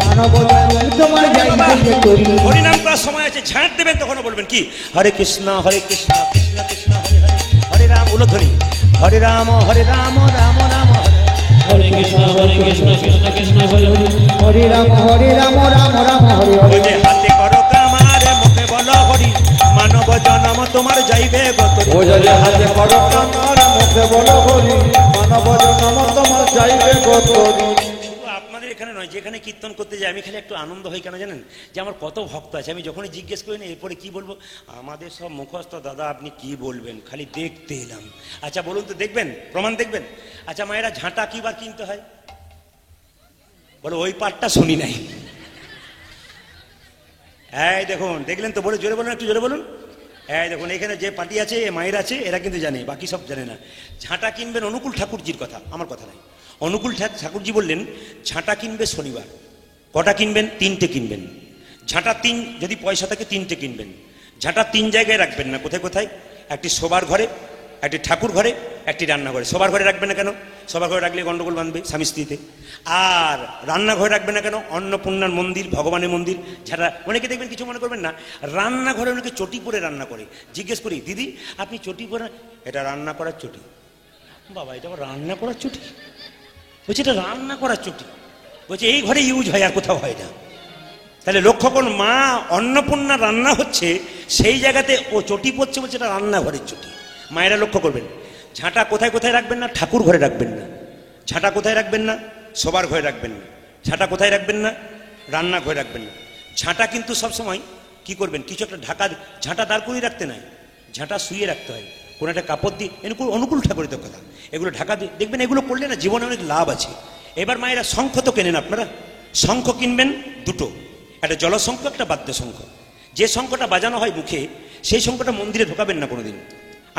মানব জনম তোমার যাইবে করি। হরিনাম করার সময় আছে, ঝাঁট দেবেন তখনও বলবেন কি হরে কৃষ্ণ কৃষ্ণ কৃষ্ণ হরে হরে, হরে রাম উলধ্বনি, হরে রাম রাম রাম হরে। হরে কৃষ্ণ কৃষ্ণ কৃষ্ণ হরে হরে, হরে রাম রাম রাম হরে হরে। ওই যে হাতে করো কামার মুখে বলো হরি মানব জনম তোমার যাইবে গতরি। ও যে হাতে করো কামার মুখে বলো হরি মানব জনম তোমার যাইবে গতরি। শুধু আপনাদের এখানে নয়, যেখানে কীর্তন করতে যাই আমি খালি একটু আনন্দ হই কেন জানেন, যে আমার কত ভক্ত আছে, আমি যখনই জিজ্ঞেস করি না এরপরে কি বলবো, আমাদের সব মুখস্থ দাদা আপনি কি বলবেন, খালি দেখতে এলাম। আচ্ছা বলুন তো, দেখবেন প্রমাণ দেখবেন? আচ্ছা মায়েরা ঝাঁটা কি বার কিনতে হয় বলো, ওই পাঠটা শুনি নাই। এই দেখুন, দেখলেন তো, বলে জোরে বলুন, একটু জোরে বলুন। এই দেখুন, এখানে যে পার্টি আছে, মায়ের আছে, এরা কিন্তু জানে, বাকি সব জানে না। ঝাঁটা কিনবেন অনুকূল ঠাকুরজির কথা, আমার কথা নাই। অনুকূল ঠাকুরজি বললেন ঝাঁটা কিনবে শনিবার। কটা কিনবেন? 3টে কিনবেন। ঝাঁটা 3, যদি পয়সা থাকে 3টে কিনবেন। ঝাঁটা 3 জায়গায় রাখবেন না, কোথায় কোথায়? একটি শোবার ঘরে, একটি ঠাকুর ঘরে, একটি রান্নাঘরে। শোবার ঘরে রাখবেন না কেন? শোবার ঘরে রাখলে গন্ডগোল বাঁধবে স্বামী স্ত্রীতে। আর রান্নাঘরে রাখবেন না কেন? অন্নপূর্ণার মন্দির, ভগবানের মন্দির। ঝাঁটা অনেকে দেখবেন, কিছু মনে করবেন না, রান্নাঘরে অনেকে চটি পরে রান্না করে। জিজ্ঞেস করি, দিদি আপনি চটি পরে? এটা রান্না করার চটি। বাবা, এটা আবার রান্না করার চটি? বলছে এটা রান্না করার চটি। বলছে এই ঘরে ইউজ হয়, আর কোথাও হয় না। তাহলে লক্ষ্য করুন, মা অন্নপূর্ণা রান্না হচ্ছে, সেই জায়গাতে ও চটি পড়ছে, বলছে এটা রান্নাঘরের চটি। মায়েরা লক্ষ্য করবেন, ঝাঁটা কোথায় কোথায় রাখবেন না? ঠাকুর ঘরে রাখবেন না। ঝাঁটা কোথায় রাখবেন না? শোবার ঘরে রাখবেন না। ঝাঁটা কোথায় রাখবেন না? রান্নাঘরে রাখবেন না। ঝাঁটা কিন্তু সবসময় কি করবেন, কিছু একটা ঢাকা, ঝাঁটা দাঁড় করিয়ে রাখতে নাই, ঝাঁটা শুয়ে রাখতে হয় কোনো একটা কাপড় দিয়ে। অনুকূল ঠাকুরের তো কথা, এগুলো ঢাকা দিয়ে দেখবেন, এগুলো করলে না জীবনে অনেক লাভ আছে। এবার মায়েরা শঙ্খ তো কেনেন আপনারা, শঙ্খ কিনবেন 2টো, একটা জলশঙ্খ, একটা বাদ্য শঙ্খ। যে শঙ্খটা বাজানো হয় মুখে, সেই শঙ্খটা মন্দিরে ঢোকাবেন না কোনোদিন।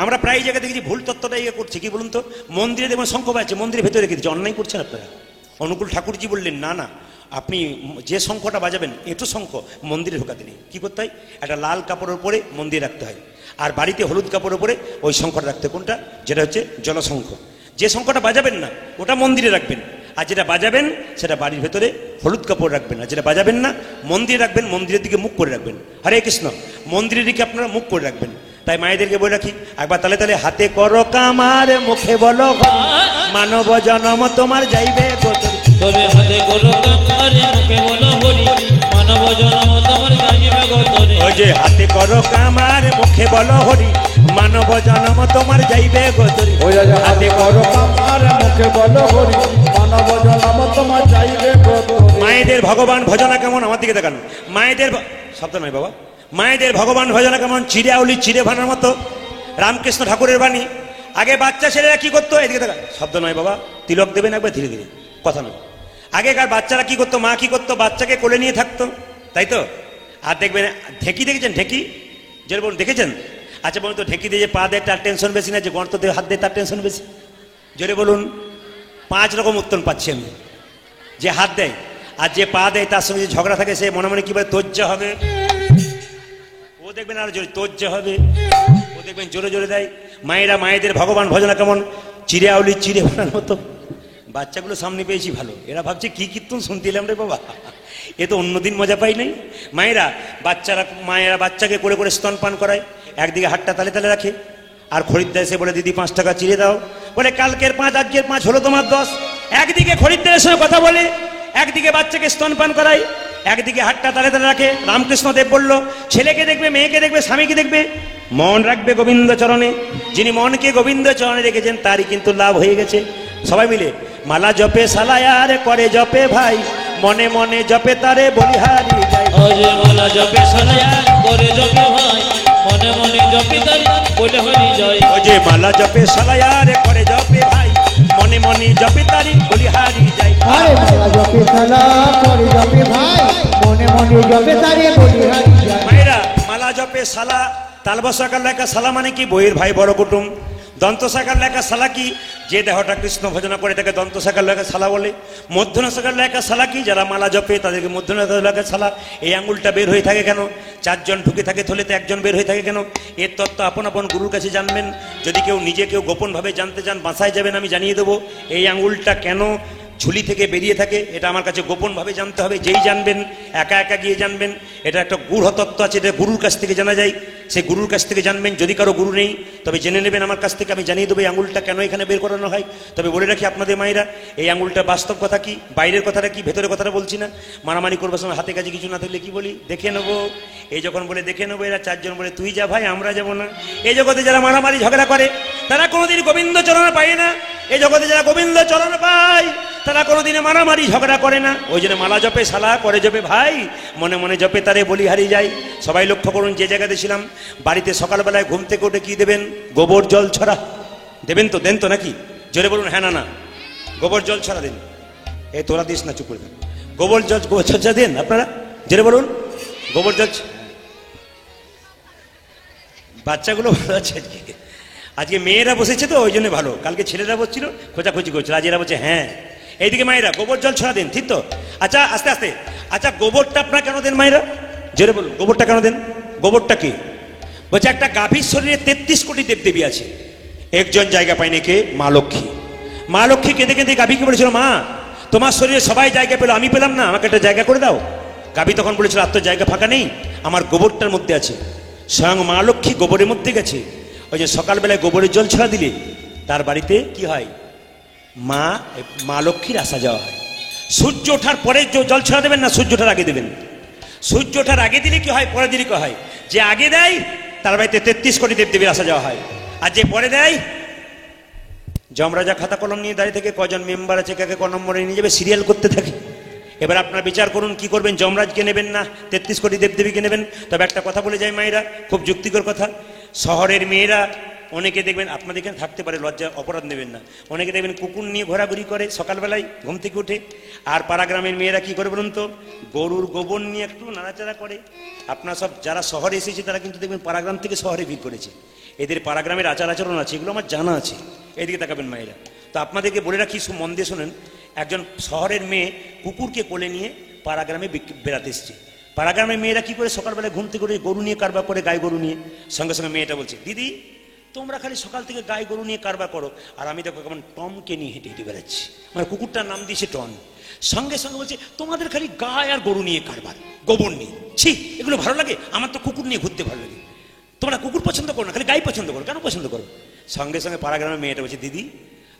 আমরা প্রায় জায়গায় দেখেছি ভুল তত্ত্বটা ইয়ে করছে, কি বলুন তো, মন্দিরে দেখবেন শঙ্খ বাজছে, মন্দিরের ভেতরে রেখে দিচ্ছে, অন্যায় করছেন আপনারা। অনুকূল ঠাকুরজি বললেন না না, আপনি যে শঙ্খটা বাজাবেন, এটো শঙ্খ মন্দিরে ঢোকাতে নেই। কী করতে হয়? একটা লাল কাপড়ের উপরে মন্দিরে রাখতে হয়, আর বাড়িতে হলুদ কাপড়ের উপরে ওই শঙ্খটা রাখতে। কোনটা? যেটা হচ্ছে জলশঙ্খ। যে শঙ্খটা বাজাবেন না ওটা মন্দিরে রাখবেন, আর যেটা বাজাবেন সেটা বাড়ির ভেতরে হলুদ কাপড় রাখবেন, আর যেটা বাজাবেন না মন্দিরে রাখবেন, মন্দিরের দিকে মুখ করে রাখবেন। হরে কৃষ্ণ, মন্দিরের দিকে আপনারা মুখ করে রাখবেন। তাই মায়েদেরকে বলে রাখি, একবার তালে তালে হাতে করো কামার মুখে বলো মানব জনম তোমার যাইবে গতরি। তবে হাতে করো কামার মুখে বলো হরি মানব জনম তোমার যাইবে গতরি। ওই যে হাতে করো কামার মুখে বলো হরি মানব জনম তোমার যাইবে গতরি। ও যে হাতে করো কামার মুখে বলো হরি মানব জনম তোমার যাইবে গতরি। মায়েদের ভগবান ভজনা কেমন? আমার দিকে দেখান। মায়েদের শব্দ নয় বাবা, মায়েদের ভগবান ভজনা কেমন? চিড়ে আউলি চিড়ে ভানার মতো। রামকৃষ্ণ ঠাকুরের বাণী। আগে বাচ্চা ছেলেরা কি করতো? এদিকে দেখা, শব্দ নয় বাবা, তিলক দেবেন একবার, ধীরে ধীরে, কথা নয়। আগেকার বাচ্চারা কি করতো? মা কি করতো? বাচ্চাকে কোলে নিয়ে থাকতো, তাই তো? আর দেখবেন ঢেকি দেখেছেন? ঢেকি যেটা বলুন, দেখেছেন? আচ্ছা বলুন তো, ঢেকি দিয়ে যে পা দেয় তার টেনশন বেশি না, যে গর্ত দিয়ে হাত দেয় তার টেনশন বেশি? জোরে বলুন। 5 রকম উত্তর পাচ্ছি আমি। যে হাত দেয় আর যে পা দেয় তার সঙ্গে যে ঝগড়া থাকে, সে মনে মনে কি বলে, তোজ্জা হবে। ও দেখবেন আর জোরে তোজ্জা হবে, ও দেখবেন জোরে জোরে দেয়। মায়েরা মায়েদের ভগবান ভজনা কেমন? চিড়ে আউলি চিড়ে ভানার মতো। বাচ্চাগুলো সামনে পেয়েছি ভালো, এরা ভাবছে কি কীর্তন শুনতে এলাম রে বাবা, এ তো অন্যদিন মজা পাই নাই। মায়েরা বাচ্চাকে করে করে স্তনপান করায়, একদিকে হাতটা তালে তালে রাখে, আর খরিদ্দার এসে বলে দিদি 5 টাকা চিড়ে দাও, বলে কালকের 5 আজকের 5 হলো তোমার 10। একদিকে খরিদ্দারের সঙ্গে কথা বলে, একদিকে বাচ্চাকে স্তনপান করায়, একদিকে হাতটা তালে তালে রাখে। রামকৃষ্ণ দেব বলল, ছেলেকে দেখবে, মেয়েকে দেখবে, স্বামীকে দেখবে, মন রাখবে গোবিন্দ চরণে। যিনি মনকে গোবিন্দ চরণে রেখেছেন তারই কিন্তু লাভ হয়ে গেছে। সবাই মিলে মালা জপে সালায়ার করে জপে ভাই, মনে মনে জপে তারে বলিহারি যায়। ওরে মালা জপে সালায়া করে জপে ভাই, মনে মনে জপে তারে বলে হরি জয়। ও যে মালা জপে সালায়ার করে জপে ভাই, মনে মনে জপে তারে বলিহারি যায়। আরে মালা জপে সালা করে জপে ভাই, মনে মনে জপে তারে বলিহারি যায়। মায়েরা মালা জপে সালা, তালবসাকার লেখা সালা মানে কি? বইয়ের ভাই বড় কুটুম। দন্তসাকার লেখা সালা কি? যে দেহটা কৃষ্ণ ভজনা করে তাকে দন্তসাকার লেখা সালা বলে। মধ্যনাসাকার লেখা সালা কি? যারা মালা জপে তাদেরকে মধ্যনাসাকার লেখা সালা। এই আঙুলটা বের হয়ে থাকে কেন? 4 জন ঢুকে থাকে থলেতে, 1 জন বের হয়ে থাকে কেন? এর তত্ত্ব আপন আপন গুরুর কাছে জানবেন। যদি কেউ নিজে কেউ গোপনভাবে জানতে চান, বাসায় যাবেন, আমি জানিয়ে দেবো এই আঙুলটা কেন ঝুলি থেকে বেরিয়ে থাকে, এটা আমার কাছে গোপনভাবে জানতে হবে। যেই জানবেন, একা একা গিয়ে জানবেন। এটা একটা গূঢ় তত্ত্ব আছে, এটা গুরুর কাছ থেকে জানা যায়। সেই গুরুর কাছ থেকে জানবেন। যদি কারো গুরু নেই তবে জেনে নেবেন আমার কাছ থেকে, আমি জানিয়ে দেবো এই আঙুলটা কেন এখানে বের করানো হয়। তবে বলে রাখি আপনাদের মায়েরা, এই আঙুলটা বাস্তব কথা কি, বাইরের কথাটা কি, ভেতরের কথাটা বলছি না। মারামারি করবার সময় হাতে কাছে কিছু না থাকলে কি বলি, দেখে নেবো। এই যখন বলে দেখে নেবো, এরা চারজন বলে তুই যা ভাই, আমরা যাবো না। এই জগতে যারা মারামারি ঝগড়া করে তারা কোনোদিন গোবিন্দ চরণ পায় না। এই জগতে যারা গোবিন্দ চরণ পায় তারা কোনোদিনে মারামারি ঝগড়া করে না। ওই জন্য মালা জপে শালা, করে জপে ভাই, মনে মনে জপে তারে বলি হারিয়ে যায়। সবাই লক্ষ্য করুন, যে জায়গাতে ছিলাম, বাড়িতে সকালবেলায় ঘুম থেকে উঠে কি দেবেন? গোবর জল ছড়া দেবেন তো? দেন তো নাকি? জোরে বলুন হ্যাঁ না না। গোবর জল ছড়া দেন। এই তোরা দিস না, চুপ করে দেন। গোবর জল ছড়া দেন আপনারা, জোরে বলুন গোবর জল। বাচ্চাগুলো ভালো আছে আজকে, আজকে মেয়েরা বসেছে তো ওই জন্য ভালো। কালকে ছেলেরা বসছিল, খোঁজাখুঁজি করছিল, আজ এরা বলছে হ্যাঁ। এইদিকে মায়েরা গোবর জল ছড়া দেন, ঠিক তো? আচ্ছা আস্তে আস্তে। আচ্ছা গোবরটা আপনারা কেন দেন মায়েরা? জোরে বলুন গোবরটা কেন দেন? গোবরটা কি? বলছে একটা গাভীর শরীরে 33 কোটি দেবদেবী আছে, একজন জায়গা পায়নি, কে? মা লক্ষ্মী। মা লক্ষ্মী কেঁদে কেঁদে গাভীকে বলেছিল, মা তোমার শরীরে সবাই জায়গা পেলো, আমি পেলাম না, আমাকে একটা জায়গা করে দাও। গাভী তখন বলেছিল আর তো জায়গা ফাঁকা নেই, আমার গোবরটার মধ্যে আছে। স্বয়ং মা লক্ষ্মী গোবরের মধ্যে গেছে। ওই যে সকালবেলায় গোবরের জল ছড়া দিলে তার বাড়িতে কি হয়? মা লক্ষ্মীর আসা যাওয়া হয়। সূর্য ওঠার পরে জল ছড়া দেবেন না, সূর্য ওঠার আগে দেবেন। সূর্য ওঠার আগে দিলে কি হয়? পরে দিলে কি হয়? যে আগে দেয় তার বাড়িতে 33 কোটি দেবদেবীর আসা যাওয়া হয়। আর যে পরে দেয়, যমরাজা খাতা কলম নিয়ে দাঁড়িয়ে থেকে কজন মেম্বার আছে, কাকে ক নম্বরে নিয়ে যাবে, সিরিয়াল করতে থাকে। এবার আপনারা বিচার করুন কি করবেন, যমরাজকে নেবেন না 33 কোটি দেবদেবীকে নেবেন? তবে একটা কথা বলে যায় মায়েরা, খুব যুক্তিকর কথা। শহরের মেয়েরা অনেকে দেখবেন, আপনাদের এখানে থাকতে পারে, লজ্জা অপরাধ নেবেন না, অনেকে দেখবেন কুকুর নিয়ে ঘোরাঘুরি করে সকালবেলায় ঘুম থেকে উঠে। আর পাড়া গ্রামের মেয়েরা কি করে বলুন তো? গরুর গোবর নিয়ে একটু নাড়াচাড়া করে। আপনারা সব যারা শহরে এসেছে তারা কিন্তু দেখবেন পাড়াগ্রাম থেকে শহরে ভিড় করেছে। এদের পাড়াগ্রামের আচার আচরণ আছে, এগুলো আমার জানা আছে। এদিকে তাকাবেন মায়েরা। তো আপনাদেরকে বলে রাখি, মন দিয়ে শোনেন। একজন শহরের মেয়ে কুকুরকে কোলে নিয়ে পাড়াগ্রামে বেড়াতে এসছে। পাড়াগ্রামের মেয়েরা কি করে? সকালবেলায় ঘুম থেকে উঠে গরু নিয়ে কারবার করে, গাই গরু নিয়ে। সঙ্গে সঙ্গে মেয়েটা বলছে, দিদি তোমরা খালি সকাল থেকে গাই গরু নিয়ে কারবার করো, আর আমি দেখো কেমন টমকে নিয়ে হেঁটে হেঁটে বেড়াচ্ছি। মানে কুকুরটার নাম দিয়েছে টন। সঙ্গে সঙ্গে বলছে, তোমাদের খালি গায় আর গরু নিয়ে কারবার, গোবর নিয়ে, ছি এগুলো ভালো লাগে? আমার তো কুকুর নিয়ে ঘুরতে ভালো লাগে। তোমরা কুকুর পছন্দ করো না, খালি গাই পছন্দ করো, কেন পছন্দ করো? সঙ্গে সঙ্গে পাড়াগ্রামের মেয়েটা বলছে, দিদি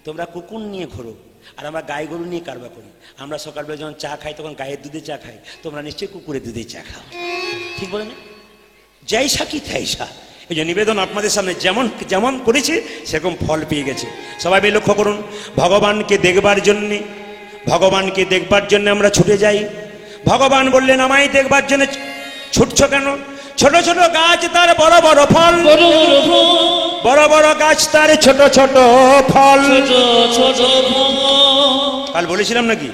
তোমরা কুকুর নিয়ে ঘোরো আর আমরা গাই গরু নিয়ে কারবার করি। আমরা সকালবেলা যখন চা খাই তখন গায়ের দুধে চা খাই, তোমরা নিশ্চয়ই কুকুরের দুধে চা খাও। ঠিক বলে না? যাইসা কি থাইসা। এই যে নিবেদন আপনাদের সামনে যেমন যেমন করেছে সেরকম ফল পেয়ে গেছে। সবাই মিলে লক্ষ্য করুন, ভগবানকে দেখবার জন্যে, ভগবানকে দেখবার জন্য আমরা ছুটে যাই। ভগবান বললেন, আমায় দেখবার জন্য ছুটছ কেন? ছোট ছোট গাছ তার বড় বড় ফল, বড় বড় গাছ তার ছোট ছোট ফল। কাল বলেছিলাম নাকি?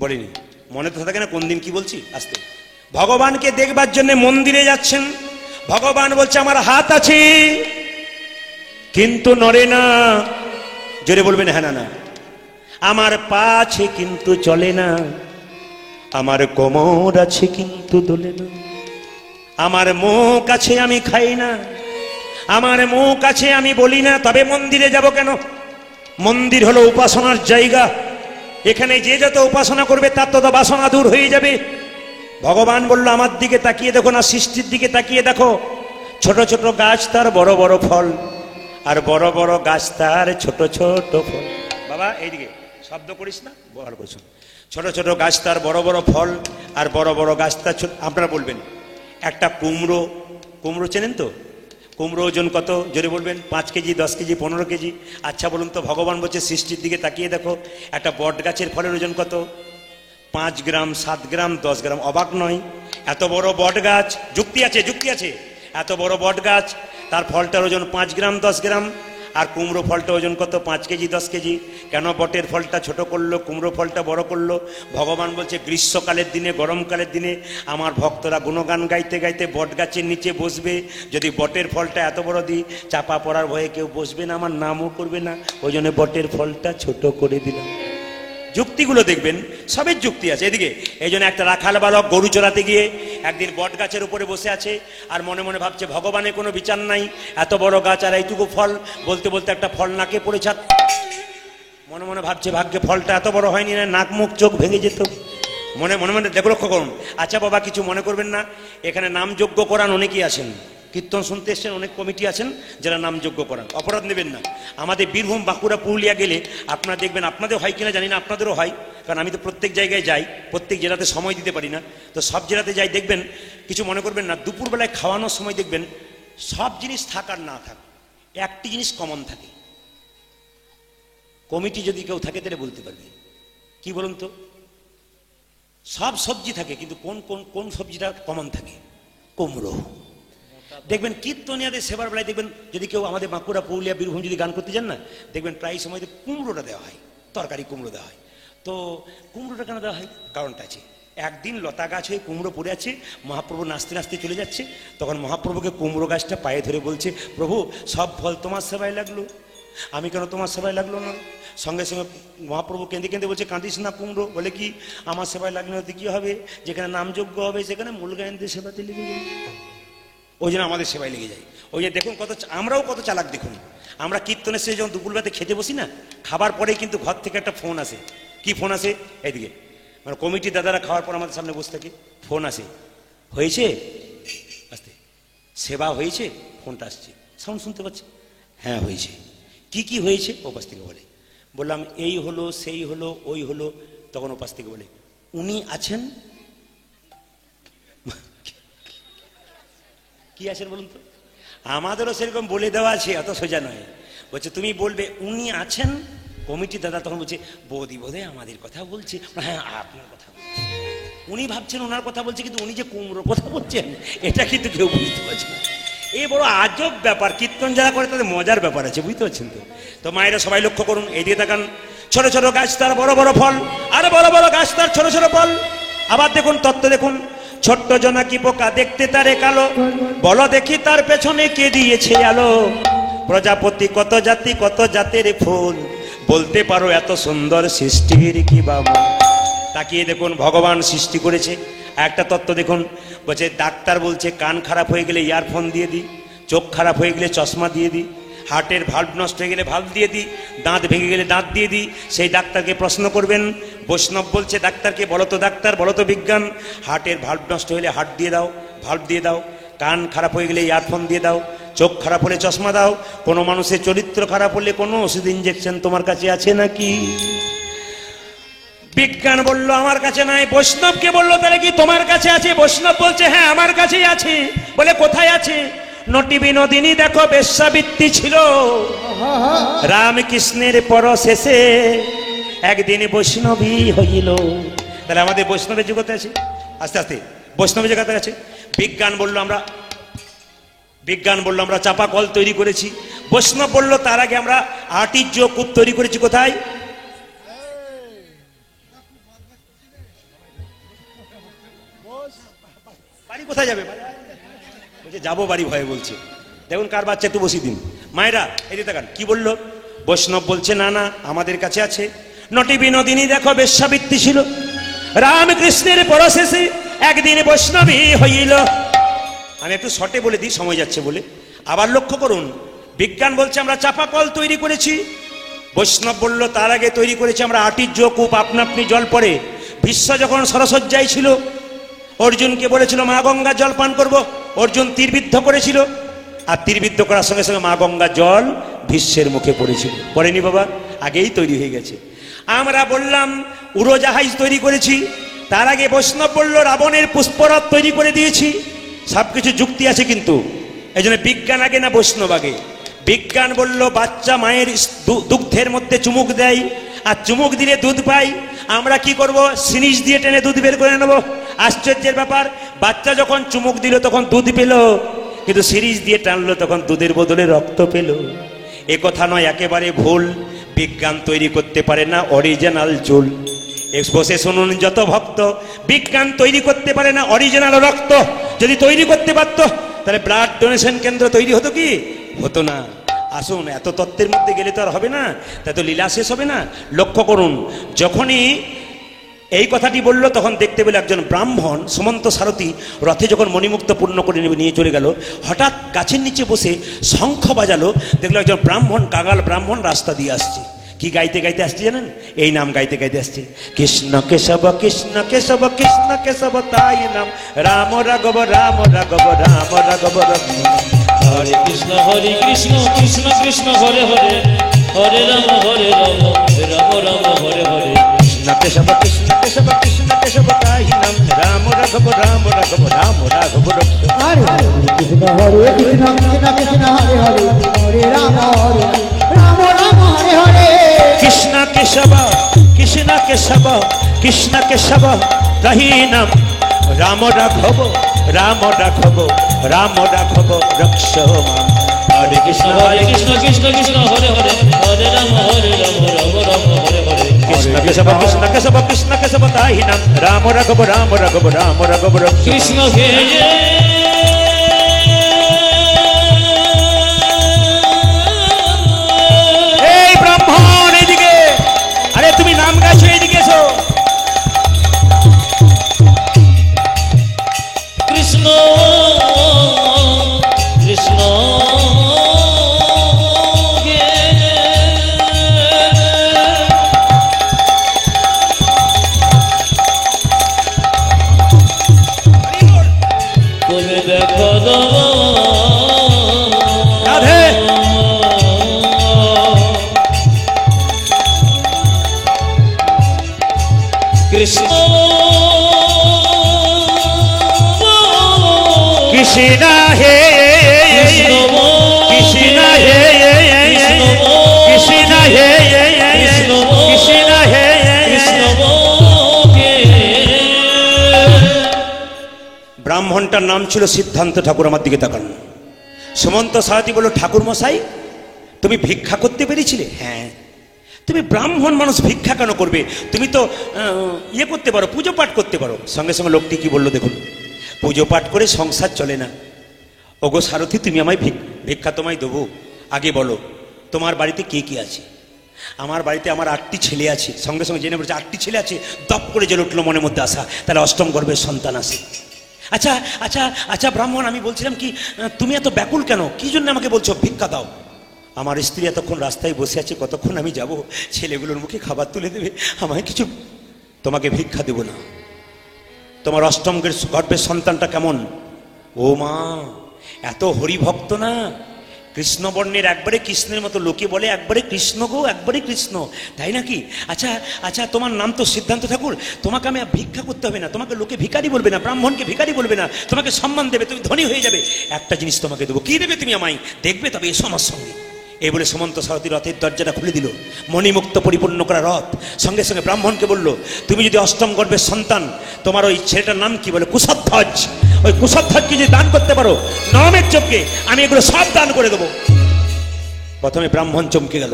বলিনি, মনে তো থাকে না কোন দিন কি বলছি। আস্তে। ভগবানকে দেখবার জন্য মন্দিরে যাচ্ছেন। ভগবান বলছে, আমার হাত আছে কিন্তু নড়ে না। জোরে বলবেন হ্যাঁ না না। আমার পা আছে কিন্তু চলে না। আমার কোমর আছে কিন্তু দোলে না। আমার মুখ আছে আমি খাই না। আমার মুখ আছে আমি বলি না। তবে মন্দিরে যাব কেন? মন্দির হলো উপাসনার জায়গা। এখানে যে যত উপাসনা করবে তার তত বাসনা দূর হয়ে যাবে। ভগবান বলল, আমার দিকে তাকিয়ে দেখো না, সৃষ্টির দিকে তাকিয়ে দেখো। ছোট ছোট গাছ তার বড় বড় ফল, আর বড় বড় গাছ তার ছোট ছোট ফল। বাবা এইদিকে শব্দ করিস না, ভালো করছো। ছোট ছোট গাছ তার বড় বড় ফল, আর বড় বড় গাছ তার ছোট। আপনারা বলবেন, একটা কুমড়ো, কুমড়ো চেনেন তো? কুমড়ো ওজন কত? জোরে বলবেন। 5 কেজি, 10 কেজি, 15 কেজি? আচ্ছা বলুন তো, ভগবান বলছে সৃষ্টির দিকে তাকিয়ে দেখো। একটা বট গাছের ফলের ওজন কত? 5 গ্রাম, 7 গ্রাম, 10 গ্রাম। অবাক নয়? এত বড় বট গাছ, যুক্তি আছে, যুক্তি আছে। এত বড় বট গাছ, তার ফলটার ওজন 5 গ্রাম, 10 গ্রাম। আর কুমড়ো ফলটা ওজন কত? 5 কেজি, 10 কেজি। কেন বটের ফলটা ছোট করলো, কুমড়ো ফলটা বড় করলো? ভগবান বলছে, গ্রীষ্মকালের দিনে, গরমকালের দিনে আমার ভক্তরা গুণগান গাইতে গাইতে বট গাছের নিচে বসবে। যদি বটের ফলটা এত বড় দিই, চাপা পড়ার ভয়ে কেউ বসবে না, আমার নামও করবে না। ওই জন্য বটের ফলটা ছোট করে দিলাম। যুক্তিগুলো দেখবেন, সবের যুক্তি আছে। এদিকে এই জন্য একটা রাখাল বালক গরু চড়াতে গিয়ে একদিন বট গাছের উপরে বসে আছে, আর মনে মনে ভাবছে ভগবানের কোনো বিচার নাই, এত বড় গাছ আর এইটুকু ফল। বলতে বলতে একটা ফল নাকে পড়ে মনে মনে ভাবছে ভাগ্যে ফলটা এত বড় হয়নি, না নাক মুখ চোখ ভেঙে যেত। মনে মনে মনে দেখো, লক্ষ্য করুন। আচ্ছা বাবা, কিছু মনে করবেন না, এখানে নামযোগ্য করান অনেকেই আছেন, কীর্তন শুনতে এসছেন, অনেক কমিটি আছেন যারা নামযোগ্য করান, অপরাধ নেবেন না। আমাদের বীরভূম, বাঁকুড়া, পুরুলিয়া গেলে আপনারা দেখবেন, আপনাদের হয় কিনা জানি না, আপনাদেরও হয়, কারণ আমি তো প্রত্যেক জায়গায় যাই, প্রত্যেক জেলাতে সময় দিতে পারি না, তো সব জেলাতে যাই। দেখবেন, কিছু মনে করবেন না, দুপুরবেলায় খাওয়ানোর সময় দেখবেন সব জিনিস থাক আর না থাক, একটি জিনিস কমন থাকে। কমিটি যদি কেউ থাকে তাহলে বলতে পারবে, কি বলুন তো? সব সবজি থাকে, কিন্তু কোন কোন কোন সবজিটা কমন থাকে? কুমড়ো। দেখবেন কীর্তনিয়াদের সেবার বেলায় দেখবেন, যদি কেউ আমাদের বাঁকুড়া, পুরুলিয়া, বীরভূম যদি গান করতে যান না, দেখবেন প্রায় সময় কুমড়োটা দেওয়া হয়, তরকারি কুমড়ো দেওয়া হয়। তো কুমড়োটা কেন দেওয়া হয়? কারণটা আছে। একদিন লতা গাছ হয়ে কুমড়ো পড়ে আছে, মহাপ্রভু নাচতে নাচতে চলে যাচ্ছে, তখন মহাপ্রভুকে কুমড়ো গাছটা পায়ে ধরে বলছে, প্রভু সব ফল তোমার সেবায় লাগলো, আমি কেন তোমার সেবায় লাগলো না? সঙ্গে সঙ্গে মহাপ্রভু কেঁদে কেঁদে বলছে, কাঁদিস না কুমড়ো, বলে কি আমার সেবায় লাগলে হতে কি হবে? যেখানে নামযোগ্য হবে সেখানে মূল গায়নদের সেবাতে লেগে যায়, ওই জন্য আমাদের সেবায় লেগে যায়। ওই যে দেখুন কত, আমরাও কত চালাক। দেখুন, আমরা কীর্তনের শেষে যখন দুপুরবেলাতে খেতে বসি না, খাবার পরেই কিন্তু ঘর থেকে একটা ফোন আসে। কি ফোন আসে? এইদিকে মানে কমিটি দাদারা খাওয়ার পর আমাদের সামনে বসে থাকে, ফোন আসে, হয়েছে আসতে, সেবা হয়েছে, ফোনটা আসছে, সাউন্ড শুনতে পাচ্ছে, হ্যাঁ হয়েছে। কি কি হয়েছে? ওপাশ থেকে বলে, বললাম এই হলো, সেই হলো, ওই হলো, তখন ওপাশ থেকে বলে, উনি আছেন। কি আছেন বলুন তো? আমাদেরও সেরকম বলে দেওয়া আছে, অত সোজা নয়। বলছে তুমি বলবে উনি আছেন। কমিটি দাদা তখন বলছে, বৌদি বোধহয় আমাদের কথা বলছে। হ্যাঁ আপনার কথা বলছে। উনি ভাবছেন ওনার কথা বলছে, কিন্তু উনি যে কুমড়োর কথা বলছেন এটা কিন্তু কেউ বুঝতে পারছে না। এই বড় আজব ব্যাপার, কীর্তন যারা করে তাদের মজার ব্যাপার আছে, বুঝতে পারছেন তো? তো মায়েরা সবাই লক্ষ্য করুন, এই দিয়ে তাকান, ছোট ছোট গাছ তার বড় বড় ফল, আর বড় বড় গাছ তার ছোট ছোট ফল। আবার দেখুন তত্ত্ব দেখুন, ছোট্ট জোনাকি পোকা দেখতে তারে কালো, বলো দেখি তার পেছনে কে দিয়েছে আলো। প্রজাপতি কত জাতি, কত জাতের ফুল, বলতে পারো এত সুন্দর সৃষ্টির কি বাবা। তাকিয়ে দেখুন, ভগবান সৃষ্টি করেছে। একটা তত্ত্ব দেখুন, বলছে ডাক্তার বলছে কান খারাপ হয়ে গেলে ইয়ারফোন দিয়ে দিই, চোখ খারাপ হয়ে গেলে চশমা দিয়ে দিই, হার্টের ভাল্ব নষ্ট হয়ে গেলে ভাল্ব দিয়ে দিই, দাঁত ভেঙে গেলে দাঁত দিয়ে দিই। সেই ডাক্তারকে প্রশ্ন করবেন, বৈষ্ণব বলছে ডাক্তারকে, বলো তো ডাক্তার, বলো তো বিজ্ঞান, হার্টের ভাল্ব নষ্ট হলে হার্ট দিয়ে দাও, ভাল্ব দিয়ে দাও, কান খারাপ হয়ে গেলে ইয়ারফোন দিয়ে দাও, চোখ খারাপ হলে চশমা দাও, কোনো মানুষের চরিত্র খারাপ হলে কোনো ওষুধ ইঞ্জেকশন তোমার কাছে আছে নাকি? বিজ্ঞান বলল আমার কাছে নাই। বৈষ্ণবকে বললো তাহলে কি তোমার কাছে আছে? বৈষ্ণব বলছে হ্যাঁ আমার কাছেই আছে। বলে কোথায় আছে? নটি বিনোদিনী দেখো বেশ্যাবৃত্তি ছিল রামকৃষ্ণের পর শেষে, একদিন বৈষ্ণবী হইল। তাহলে আমাদের বৈষ্ণবের জগতে আছে, আস্তে আস্তে বৈষ্ণবের জগতে আছে। বিজ্ঞান বললো আমরা চাপা কল তৈরি করেছি। বৈষ্ণব বললো তার আগে আমরা আটির কূপ তৈরি করেছি। কোথায়? বাড়ি কোথায় যাবে? বলছে যাবো বাড়ি ভয়ে বলছে। দেখুন কার বাচ্চা, একটু বসিয়ে দিন। মায়েরা এই দেখান কি বললো। বৈষ্ণব বলছে না না আমাদের কাছে আছে। নটি বিনোদিনী দেখো বেশ্যাবৃত্তি ছিল রামকৃষ্ণের পরশেষে, একদিন বৈষ্ণবী হইল। আমি একটু শর্টে বলে দিই, সময় যাচ্ছে বলে। আবার লক্ষ্য করুন, বিজ্ঞান বলছে আমরা চাপা কল তৈরি করেছি। বৈষ্ণব বলল তার আগে তৈরি করেছি আমরা আটির কূপ, আপনা আপনি জল পড়ে। ভীষ্ম যখন সরসজ্জায় ছিল, অর্জুনকে বলেছিল মা গঙ্গা জল পান করবো, অর্জুন তীরবিদ্ধ করেছিল, আর তীরবিদ্ধ করার সঙ্গে সঙ্গে মা গঙ্গা জল ভীষ্মের মুখে পড়েছিল। পড়েনি বাবা, আগেই তৈরি হয়ে গেছে। আমরা বললাম উড়োজাহাজ তৈরি করেছি, তার আগে বৈষ্ণব বলল রাবণের পুষ্পরথ তৈরি করে দিয়েছি। সবকিছু যুক্তি আছে, কিন্তু এই জন্য বিজ্ঞান আগে না বৈষ্ণব আগে? বিজ্ঞান বলল বাচ্চা মায়ের দুগ্ধের মধ্যে চুমুক দেয়, আর চুমুক দিলে দুধ পাই। আমরা কি করব? সিরিঞ্জ দিয়ে টেনে দুধ বের করে নেব। আশ্চর্যের ব্যাপার, বাচ্চা যখন চুমুক দিল তখন দুধ পেল, কিন্তু সিরিঞ্জ দিয়ে টানলো তখন দুধের বদলে রক্ত পেল। এ কথা নয়, একেবারে ভুল। বিজ্ঞান তৈরি করতে পারে না অরিজিনাল চুল। বসে শুনুন যত ভক্ত, বিজ্ঞান তৈরি করতে পারে না অরিজিনাল রক্ত। যদি তৈরি করতে পারত তাহলে ব্লাড ডোনেশন কেন্দ্র তৈরি হতো কি? হতো না। আসুন, এত তত্ত্বের মধ্যে গেলে তো আর হবে না, তাই তো লীলা শেষ হবে না। লক্ষ্য করুন, যখনই এই কথাটি বললো তখন দেখতে পেল একজন ব্রাহ্মণ সুমন্ত সারথী রথে যখন মণিমুক্ত পূর্ণ করে নিয়ে চলে গেল, হঠাৎ গাছের নিচে বসে শঙ্খ বাজালো। দেখলো একজন ব্রাহ্মণ, কাঙাল ব্রাহ্মণ রাস্তা দিয়ে আসছে। কি গাইতে গাইতে আসছে জানেন? এই নাম গাইতে গাইতে আসছে, কৃষ্ণ কেশব কৃষ্ণ কেশব কৃষ্ণ কেশব তাই নাম, রাম রাঘব রাম রাঘব রাম রাঘব রঘু। হরে কৃষ্ণ কৃষ্ণ কৃষ্ণ হরে হরে, হরে রাম রাম রাম হরে হরে। কৃষ্ণ কেশব কৃষ্ণ কেশব কৃষ্ণ কেশব তাই নাম, রাম রাঘব রাম রাঘব রাম রাঘব রঘু। হরে হরে কৃষ্ণ হরে কৃষ্ণ কৃষ্ণ কৃষ্ণ হরে হরে, হরে রাম রাম রাম হরে হরে। কৃষ্ণ কেশব কৃষ্ণ কেশব কৃষ্ণ কেশব তাহি নাম, রাম রাঘব রাম রাঘব রাম রাঘব রক্ষ মাম। হরে কৃষ্ণ কৃষ্ণ কৃষ্ণ হরে হরে, হরে রাম রাম হরে হরে। কৃষ্ণ কেশব কৃষ্ণ কেশব কৃষ্ণ কেশব তাহি নাম, রাম রাঘব রাম রাঘব রাম রাঘব রক্ষ। কৃষ্ণ হে এই ব্রাহ্মণ এইদিকে, আরে তুমি নাম গাইছো, এইদিকে এসো। কৃষ্ণ কৃষ্ণ তুমি দেখো রাধে কৃষ্ণ কৃষ্ণ হে কৃষ্ণ হে কৃষ্ণ হে কৃষ্ণ হে। ব্রাহ্মণটার নাম ছিল সিদ্ধান্ত ঠাকুর। আমার দিকে তাকান। সুমন্ত সারথি বলল, ঠাকুর মশাই তুমি ভিক্ষা করতে পেরেছিলে? হ্যাঁ। তুমি ব্রাহ্মণ মানুষ ভিক্ষা কেন করবে? তুমি তো ইয়ে করতে পারো, পুজো পাঠ করতে পারো। সঙ্গে সঙ্গে লোকটি কি বললো দেখুন, পুজো পাঠ করে সংসার চলে না। ওগো সারথি, তুমি আমায় ভিক্ষা তোমায় দেবো, আগে বলো তোমার বাড়িতে কে কে আছে? আমার বাড়িতে আমার 8টি ছেলে আছে। সঙ্গে সঙ্গে জেনে বলছে 8টি ছেলে আছে। দপ করে জেলে উঠলো মনের মধ্যে আসা, তাহলে অষ্টম গর্ভের সন্তান আছে। আচ্ছা আচ্ছা আচ্ছা ব্রাহ্মণ, আমি বলছিলাম কি, তুমি এত ব্যাকুল কেন? কি জন্য আমাকে বলছো ভিক্ষা দাও? আমার স্ত্রী এতক্ষণ রাস্তায় বসে আছে, কতক্ষণ আমি যাব, ছেলেগুলোর মুখে খাবার তুলে দেবে, আমায় কিছু, তোমাকে ভিক্ষা দেব না। তোমার অষ্টম গর্ভের সন্তানটা কেমন? ও মা, এত হরিভক্ত না, কৃষ্ণবর্ণের, একবারে কৃষ্ণের মতো। লোকে বলে একবারে কৃষ্ণ গো, একবারে কৃষ্ণ, তাই নাকি? আচ্ছা আচ্ছা, তোমার নাম তো সিদ্ধান্ত ঠাকুর, তোমাকে আমি ভিক্ষা করতে হবে না, তোমাকে লোকে ভিখারি বলবে না, ব্রাহ্মণকে ভিখারি বলবে না, তোমাকে সম্মান দেবে, তুমি ধনী হয়ে যাবে। একটা জিনিস তোমাকে দেবো। কি দেবে তুমি আমায়? দেখবে তবে এসো আমার সঙ্গে। এই বলে সুমন্ত সারথি রথের দরজাটা খুলে দিল, মণিমুক্ত পরিপূর্ণ করা রথ। সঙ্গে সঙ্গে ব্রাহ্মণকে বলল, তুমি যদি অষ্টম গর্ভের সন্তান, তোমার ওই ছেলেটার নাম কি? বলে কুশধ্বজ। ওই কুশধ্বজকে যদি দান করতে পারো নরমের চোখে, আমি এগুলো সব দান করে দেবো। প্রথমে ব্রাহ্মণ চমকে গেল,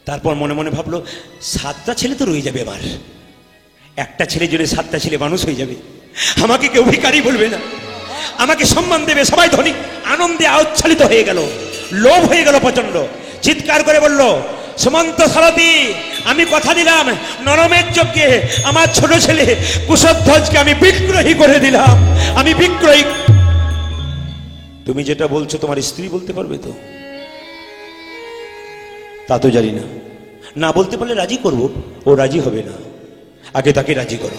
তারপর মনে মনে ভাবলো 7টা ছেলে তো রয়ে যাবে আমার, একটা ছেলে জন্য 7টা ছেলে মানুষ হয়ে যাবে, আমাকে কেউ ভিখারি বলবে না, আমাকে সম্মান দেবে, সবাই ধনী। আনন্দে আচ্ছালিত হয়ে গেল, লোভ হয়ে গেল প্রচন্ড। চিৎকার করে বলল, সুমন্ত সারথি, আমি কথা দিলাম নরমের যজ্ঞে আমার ছোট ছেলে কুশধ্বজকে আমি বিক্রয়ী করে দিলাম, আমি বিক্রয়ী। তুমি যেটা বলছো তোমার স্ত্রী বলতে পারবে তো? তা তো জানি না, না বলতে পারলে রাজি করব, ও রাজি হবে না, আগে তাকে রাজি করো।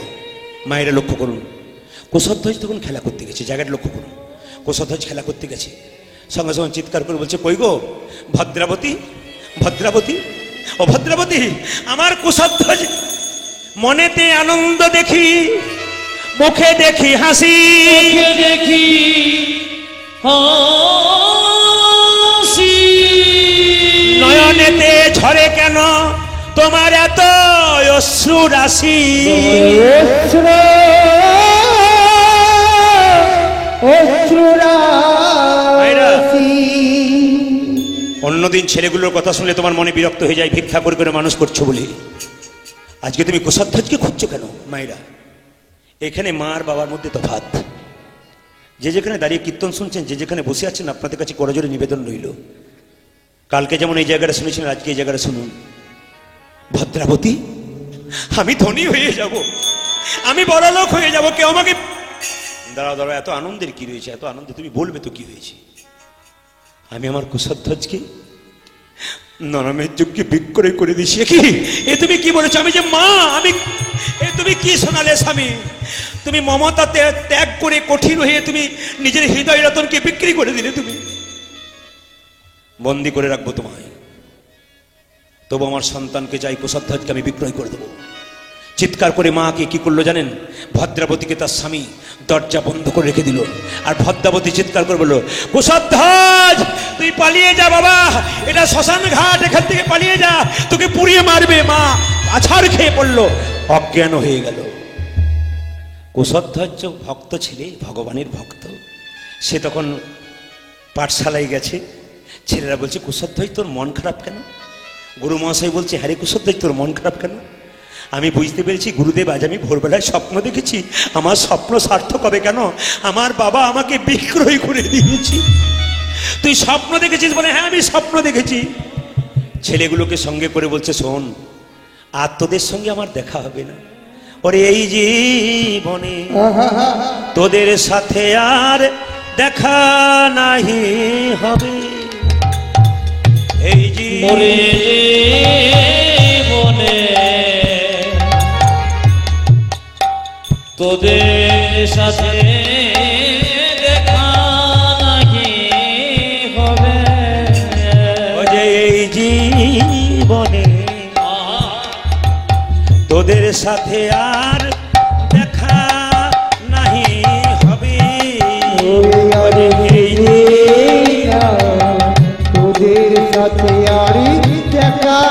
মায়েরা লক্ষ্য করুন, কুশধ্বজ তখন খেলা করতে গেছে, জায়গাটা লক্ষ্য করুন, কুশধ্বজ খেলা করতে গেছে। সঙ্গে সঙ্গে চিৎকার করে বলছে, কই গো ভদ্রাবতী, ভদ্রাবতী, ও ভদ্রাবতী, আমার কুশধ্বজ মনেতে আনন্দ দেখি, মুখে দেখি হাসি, দেখি হাসি, নয়নেতে ঝরে কেন তোমার এত অশ্রু রাশি? অন্যদিন ছেলেগুলোর কথা শুনলে তোমার মনে বিরক্ত হয়ে যায়, ভিক্ষা করে করে মানুষ করছো বলে। আজকে তুমি কুশধ্বজকে খুঁজছো কেন? মায়েরা, এখানে মা আর বাবার মধ্যে তফাৎ। যে যেখানে দাঁড়িয়ে কীর্তন শুনছেন, যে যেখানে বসে আছেন, আপনাদের কাছে করজোড়ে নিবেদন রইল, কালকে যেমন এই জায়গাটা শুনেছিলেন, আজকে এই জায়গাটা শুনুন। ভদ্রাবতী, আমি ধনী হয়ে যাব, আমি বড় লোক হয়ে যাব, কেউ আমাকে, দাঁড়াও দাঁড়াও, এত আনন্দের কি রয়েছে? এত আনন্দে তুমি বলবে তো কি হয়েছে? আমি আমার কুশধ্বজকে নরমের যুগকে বিক্রয় করে দিছি। কি এ তুমি কি বলেছো? আমি যে মা, আমি এ তুমি কি শোনালে স্বামী? তুমি মমতা ত্যাগ করে কঠিন হয়ে তুমি নিজের হৃদয় রতনকে বিক্রি করে দিলে। তুমি বন্দি করে রাখবো তোমায়, তবু আমার সন্তানকে চাই কুশধ্বজকে আমি বিক্রয় করে দেবো। চিৎকার করে মাকে কি করলো জানেন? ভদ্রাবতীকে তার স্বামী দরজা বন্ধ করে রেখে দিল। আর ভদ্রাবতী চিৎকার করে বলল, কুশধ্বজ তুই পালিয়ে যা বাবা, এটা শ্মশান ঘাট, এখান থেকে পালিয়ে যা, তোকে পুড়িয়ে মারবে। মা আছাড় খেয়ে পড়লো, অজ্ঞান হয়ে গেল। কুশধ্বজ ভক্ত ছেলে, ভগবানের ভক্ত, সে তখন পাঠশালায় গেছে। ছেলেরা বলছে, কুশধ্বজ তোর মন খারাপ কেন? গুরু মহাশয় বলছে, হ্যাঁ রে কুশধ্বজ তোর মন খারাপ কেন? আমি বুঝতে পেরেছি গুরুদেব, আজ আমি ভোরবেলায় স্বপ্ন দেখেছি। আমার স্বপ্ন সার্থক হবে কেন? আমার বাবা আমাকে বিক্রয় করে দিয়েছি। তুই স্বপ্ন দেখেছিস? বলে হ্যাঁ আমি স্বপ্ন দেখেছি। ছেলেগুলোকে সঙ্গে করে বলছে, শোন, আর তোদের সঙ্গে আমার দেখা হবে না। ওরে এই জীবনে তোদের সাথে আর দেখা নাহি হবে। এই মোরে জীবনে তোদের সাথে দেখা নাহি হবে। ও যে এই জীবনে তোদের সাথে আর দেখা নাহি হবে। তোদের সাথে আরি দেখা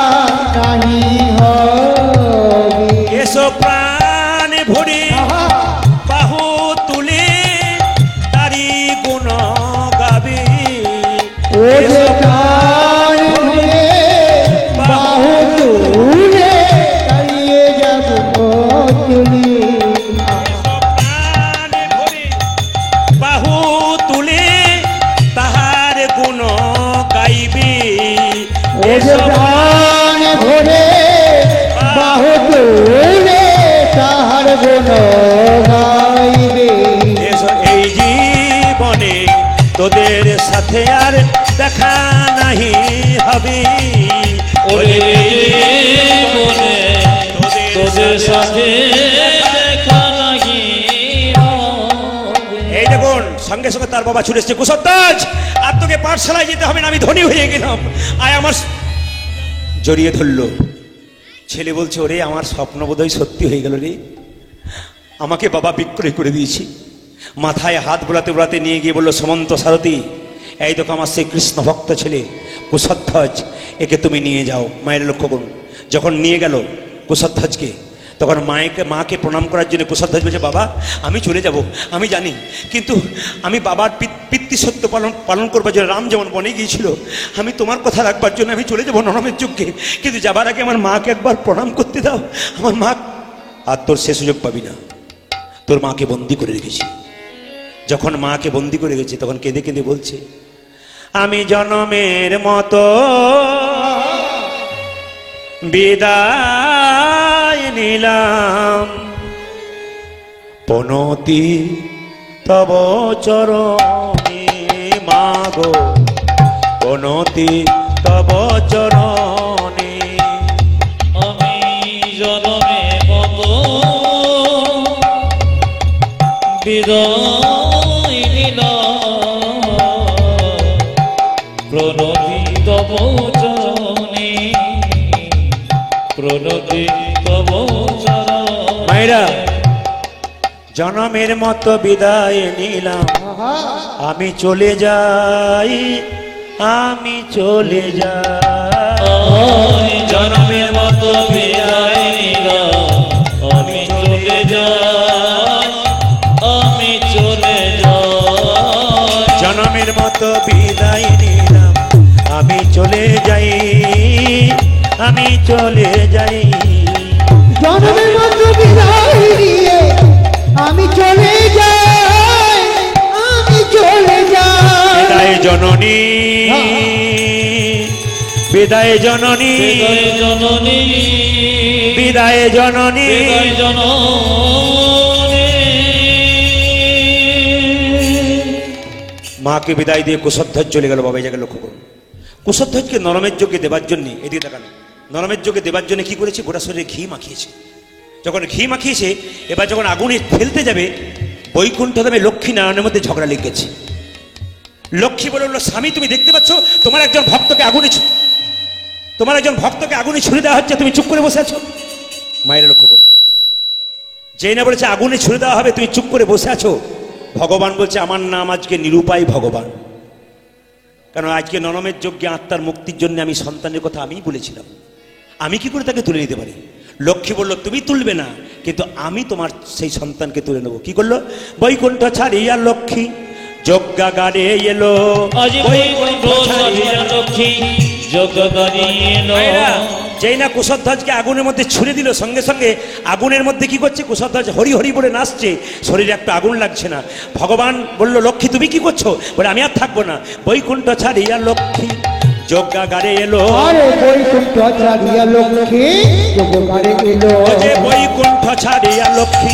নাহি হবে। এসো প্রাণ ভরে বাহু তুলে তারি গুণ গাবে। ওরে প্রাণ ভরে বাহু তুলে দাঁড়িয়ে যাব তুলি। প্রাণ ভরে বাহু তুলে তাহার গুণ গাইবে। ওরে প্রাণ ভরে বাহু তুলে তাহার গুণ গাইবে। এসো এই জীবনে তোদের সাথে আর দেখা নাহি হবে। ওরে জীবনে তোদের সাথে দেখা নাহি হবে। এই দেখুন, সঙ্গে সঙ্গে তার বাবা ছুটে এসছে, কুশধ্বজ আর তোকে পাঠশালায় যেতে হবে না, আমি ধনী হয়ে গেলাম, আয় আমার। জড়িয়ে ধরলো। ছেলে বলছে, ওরে আমার স্বপ্ন বোধহয় সত্যি হয়ে গেল রে, আমাকে বাবা বিক্রয় করে দিয়েছি। মাথায় হাত বোলাতে বোলাতে নিয়ে গিয়ে বললো, সমন্ত সারথী, এই দেখো আমার সেই কৃষ্ণ ভক্ত ছেলে কুশধ্বজ, একে তুমি নিয়ে যাও। মায়ের লক্ষ্য করুন, যখন নিয়ে গেল কুশধ্বজকে, তখন মাকে প্রণাম করার জন্য কুশধ্বজ বলছে, বাবা আমি চলে যাব, আমি জানি, কিন্তু আমি বাবার পিতৃসত্য পালন করবার জন্য, রাম যেমন বনে গিয়েছিল, আমি তোমার কথা রাখবার জন্য আমি চলে যাবো নরমের যজ্ঞে, কিন্তু যাবার আগে আমার মাকে একবার প্রণাম করতে দাও। আমার মা, আর তোর সে সুযোগ পাবি না, তোর মাকে বন্দি করে রেখেছি। যখন মাকে বন্দি করে গেছে, তখন কেঁদে কেঁদে বলছে, আমি জনমের মতো বিদায় নিলাম, পনতি তব চরণে মাগো, পনতি তব চরণে। আমি জনমে মতো বিদায় নিলাম, প্রণতি তব চরণে, প্রণতি তব চরণে। মায়েরা, জনমের মতো বিদায় নিলাম, আমি চলে যাই, আমি চলে যাই। জনমের মতো বিদায় নিলাম, আমি চলে যাই, আমি চলে যাই। জনমের মতো বিদায় নিলাম, আমি চলে যাই, আমি চলে যাই। জনমের মতো বিদায় দিয়ে আমি চলে যাই, আমি চলে যাই। বিদায় জননী, বিদায় জননী, বিদায় জননী, বিদায় জননী, বিদায় জননী। মাকে বিদায় দিয়ে কুশধ্বজ চলে গেল। বাবা এই জায়গায় লক্ষ্য করুন, কুশধ্বজকে নরমের যোগ্যে দেবার জন্য, এদিকে তাকান, নরমের যোগ্যে দেবার জন্য কি করেছে, গোটা শরীরে ঘি মাখিয়েছে। যখন ঘি মাখিয়েছে, এবার যখন আগুনে ফেলতে যাবে, বৈকুণ্ঠ ধামে লক্ষ্মী নারায়ণের মধ্যে ঝগড়া লেগেছে। লক্ষ্মী বলে বলল, স্বামী তুমি দেখতে পাচ্ছ তোমার একজন ভক্তকে আগুনে ছুড়ে দেওয়া হচ্ছে, তুমি চুপ করে বসে আছো। মায়েরা লক্ষ্য করো, যেই না বলেছে আগুনে ছুড়ে দেওয়া হবে, তুমি চুপ করে বসে আছো। ভগবান বলছে, আমার নাম আজকে নিরুপায় ভগবান। কারণ আজকে নরমের যজ্ঞে আত্মার মুক্তির জন্য আমি সন্তানের কথা আমিই বলেছিলাম, আমি কি করে তাকে তুলে নিতে পারি। লক্ষ্মী বলল, তুমি তুলবে না, কিন্তু আমি তোমার সেই সন্তানকে তুলে নেবো। কি করলো, বৈকুণ্ঠ ছাড়িয়া লক্ষ্মী যজ্ঞাগারে এলো। যেই না কুশধ্বজকে আগুনের মধ্যে ছুড়ে দিল, সঙ্গে সঙ্গে আগুনের মধ্যে কি করছে, কুশধ্বজ হরি হরি বলে নাচছে, শরীরে একটা আগুন লাগছে না। ভগবান বলল, লক্ষ্মী তুমি কি করছো, বলে আমি আর থাকবো না। বৈকুণ্ঠ ছাড়িয়া লক্ষ্মী যজ্ঞাগারে এলো। বৈকুণ্ঠ ছাড়িয়া লক্ষ্মী যজ্ঞাগারে এলো। বৈকুণ্ঠ ছাড়িয়া লক্ষ্মী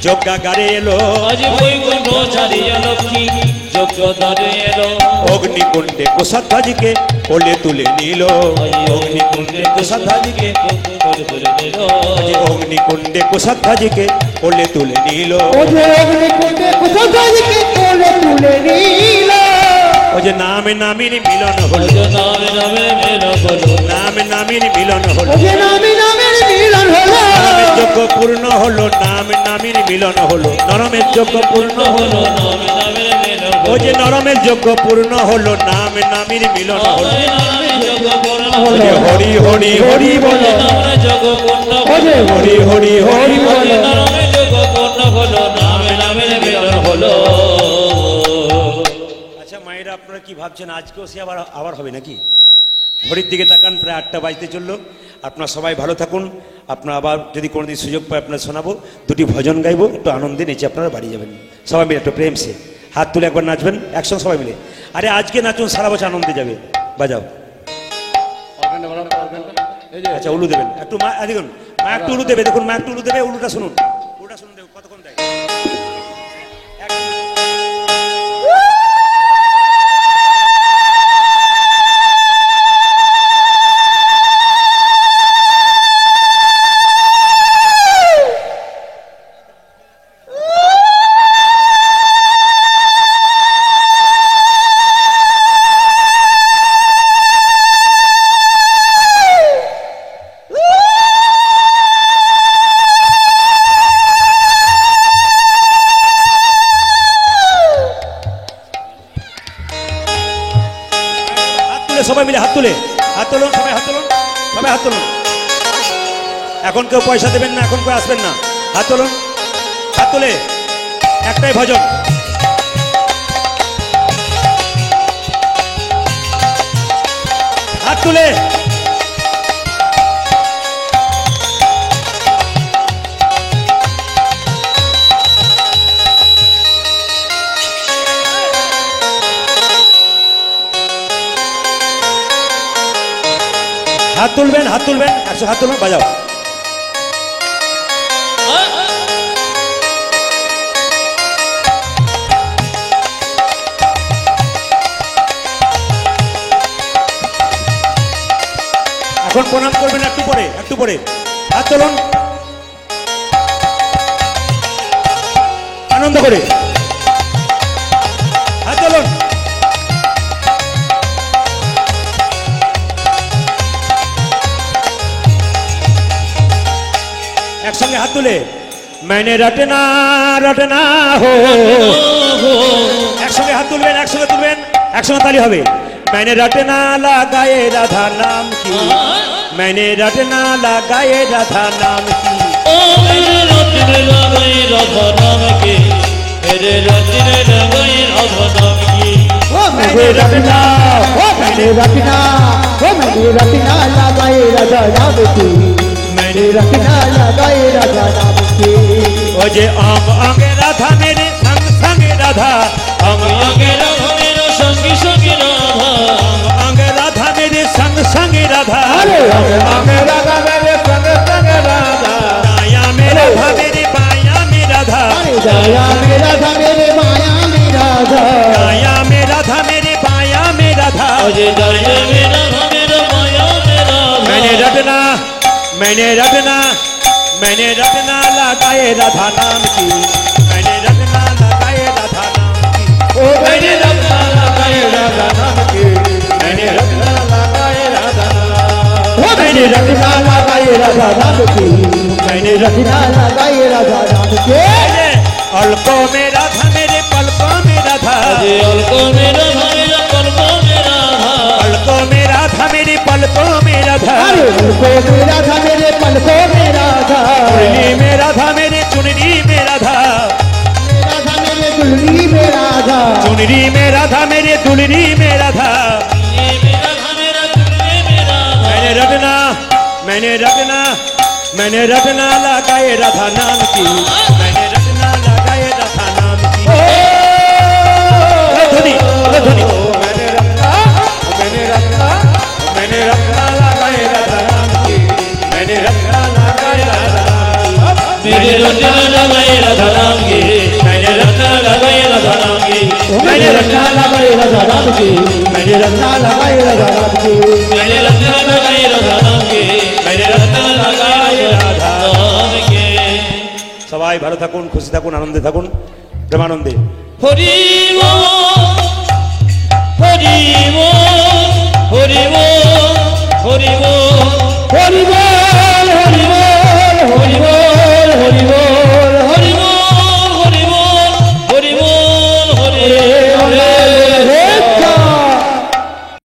যজ্ঞাগারে এলো। বৈকুণ্ঠ ছাড়িয়া লক্ষ্মী যজ্ঞাগারে এলো। অগ্নিকুণ্ডে কুশধ্বজকে কোলে তুলে নিল। অগ্নিকুণ্ডে কুশধ্বজকে কোলে তুলে নিল। অগ্নিকুণ্ডে কুশধ্বজকে কোলে তুলে নিল। অগ্নিকুণ্ডে কুশধ্বজকে কোলে তুলে নিল। ও যে নামে নামের মিলন হলো, নামে নামে মিলন হলো, নামে নামের মিলন হলো, নামে নামের মিলন হলো। নরমের যজ্ঞ পূর্ণ হলো, নামে নামের মিলন হলো, নরমের যজ্ঞ পূর্ণ হলো, নামে নামে মিলন ও যে নরমের যজ্ঞ পূর্ণ হলো, নামে নামের মিলন হলো। হরি হরি হরি বলো, নামে যজ্ঞ পূর্ণ হলো, হরি হরি হরি বলো, নামে যজ্ঞ পূর্ণ হলো, নামে নামে মিলন হলো। আচ্ছা মায়েরা, আপনারা কি ভাবছেন আজকেও সে আবার হবে নাকি? ঘড়ির দিকে তাকান, প্রায় 8টা বাজতে চললো। আপনারা সবাই ভালো থাকুন। আপনারা আবার যদি কোনোদিন সুযোগ পায় আপনারা শোনাবো, দুটি ভজন গাইবো, একটু আনন্দে নেচে আপনারা বাড়ি যাবেন সবাই মিলে, একটু প্রেম সে হাত তুলে একবার নাচবেন একসঙ্গে সবাই মিলে। আরে আজকে নাচুন, সারা বছর আনন্দে যাবে। বাজাও। আচ্ছা উলু দেবেন একটু, মা দেখুন, মা একটু উলু দেবে, দেখুন মা একটু উলু দেবে, উলুটা শুনুন, উলুটা শুনুন, দেখুন কতক্ষণ দেয়। সবাই মিলে হাত তুলে, হাত তুলুন, সবাই হাত তুলুন, সবাই হাত তুলুন। এখন কেউ পয়সা দেবেন না, এখন কেউ আসবেন না, হাত তুলুন, হাত তুলে একটাই ভজন। হাত তুলে হাত তুলবেন, হাত তুলবেন, 100 হাত তুলুন, বাজাও। এখন প্রণাম করবেন, একটু পরে, একটু পরে। হাত তুলুন আনন্দ করে, হাত তুলুন। একসঙ্গে হাত তুলে, मैंने रटना रटना हो। একসঙ্গে হাত তুলবেন, একসঙ্গে তুলবেন, একসঙ্গে তালি হবে। मैंने रटना लगाए राधा नाम की, मैंने रटना लगाए राधा नाम की। मैंने रटना लगाए राधा नाम की, मेरे रटने लगाए राधा नाम की। मैंने रटना, मैंने रटना, मैंने रटना लगाए राधा नाम की, मैंने रटना लगाए राधा नाम की। ओ जे अंग अंग राधा मेरे संग संग राधा, अंग अंग राधा मेरे संग संग राधा, अंग राधा मेरे संग संग राधा, अरे अंग राधा मेरे संग संग राधा, दाया मेरा राधा मेरे बाया मेरा राधा, दाया मेरा राधा मेरे माया मेरा राधा, दाया मेरा राधा मेरे बाया मेरा राधा, दाया मेरा मैंने रटना लगाए राधा नाम की, मैंने रटना लगाए राधा नाम की, ओ मैंने रत्ना लगाए राधा नाम की, मैंने रत्ना लगाए राधा नाम। ओ मैंने रखना लगाए राधा नाम की, मैंने रखना लगाए राधा नाम के। अल्पों में राधा मेरे पलकों में राधा, अरे अलको मेरा मेरा पलको मेरा पलकों में राधा मेरे पलकों में राधा, अरे पलकों में राधा मेरे पलकों में राधा, चुनरी में राधा मेरे चुनरी में राधा, राधा मेरे दुल्हनी में राधा, चुनरी में राधा मेरे दुल्हनी में राधा। ये मेरा मेरा तुझे मेरा मैंने रटना लगाए राधा नाम की, मैंने रटना लगाए राधा नाम की। ध्वनि ध्वनि मैंने रत्ना लगाए राधा नाम की, मैंने रत्ना लगाए राधा नाम की। मेरे रत्ना लगाए राधा नाम की, मैंने रत्ना लगाए राधा नाम की, मैंने रखना लगाए राधा नाम की, मैंने रखना लगाए राधा नाम की। मैंने रत्ना लगाए राधा नाम की, मैंने रत्ना लगाए राधा नाम की। সবাই ভালো থাকুন, খুশি থাকুন, আনন্দে থাকুন, প্রেমানন্দে। হরি বল হরি বল হরি বল হরি বল।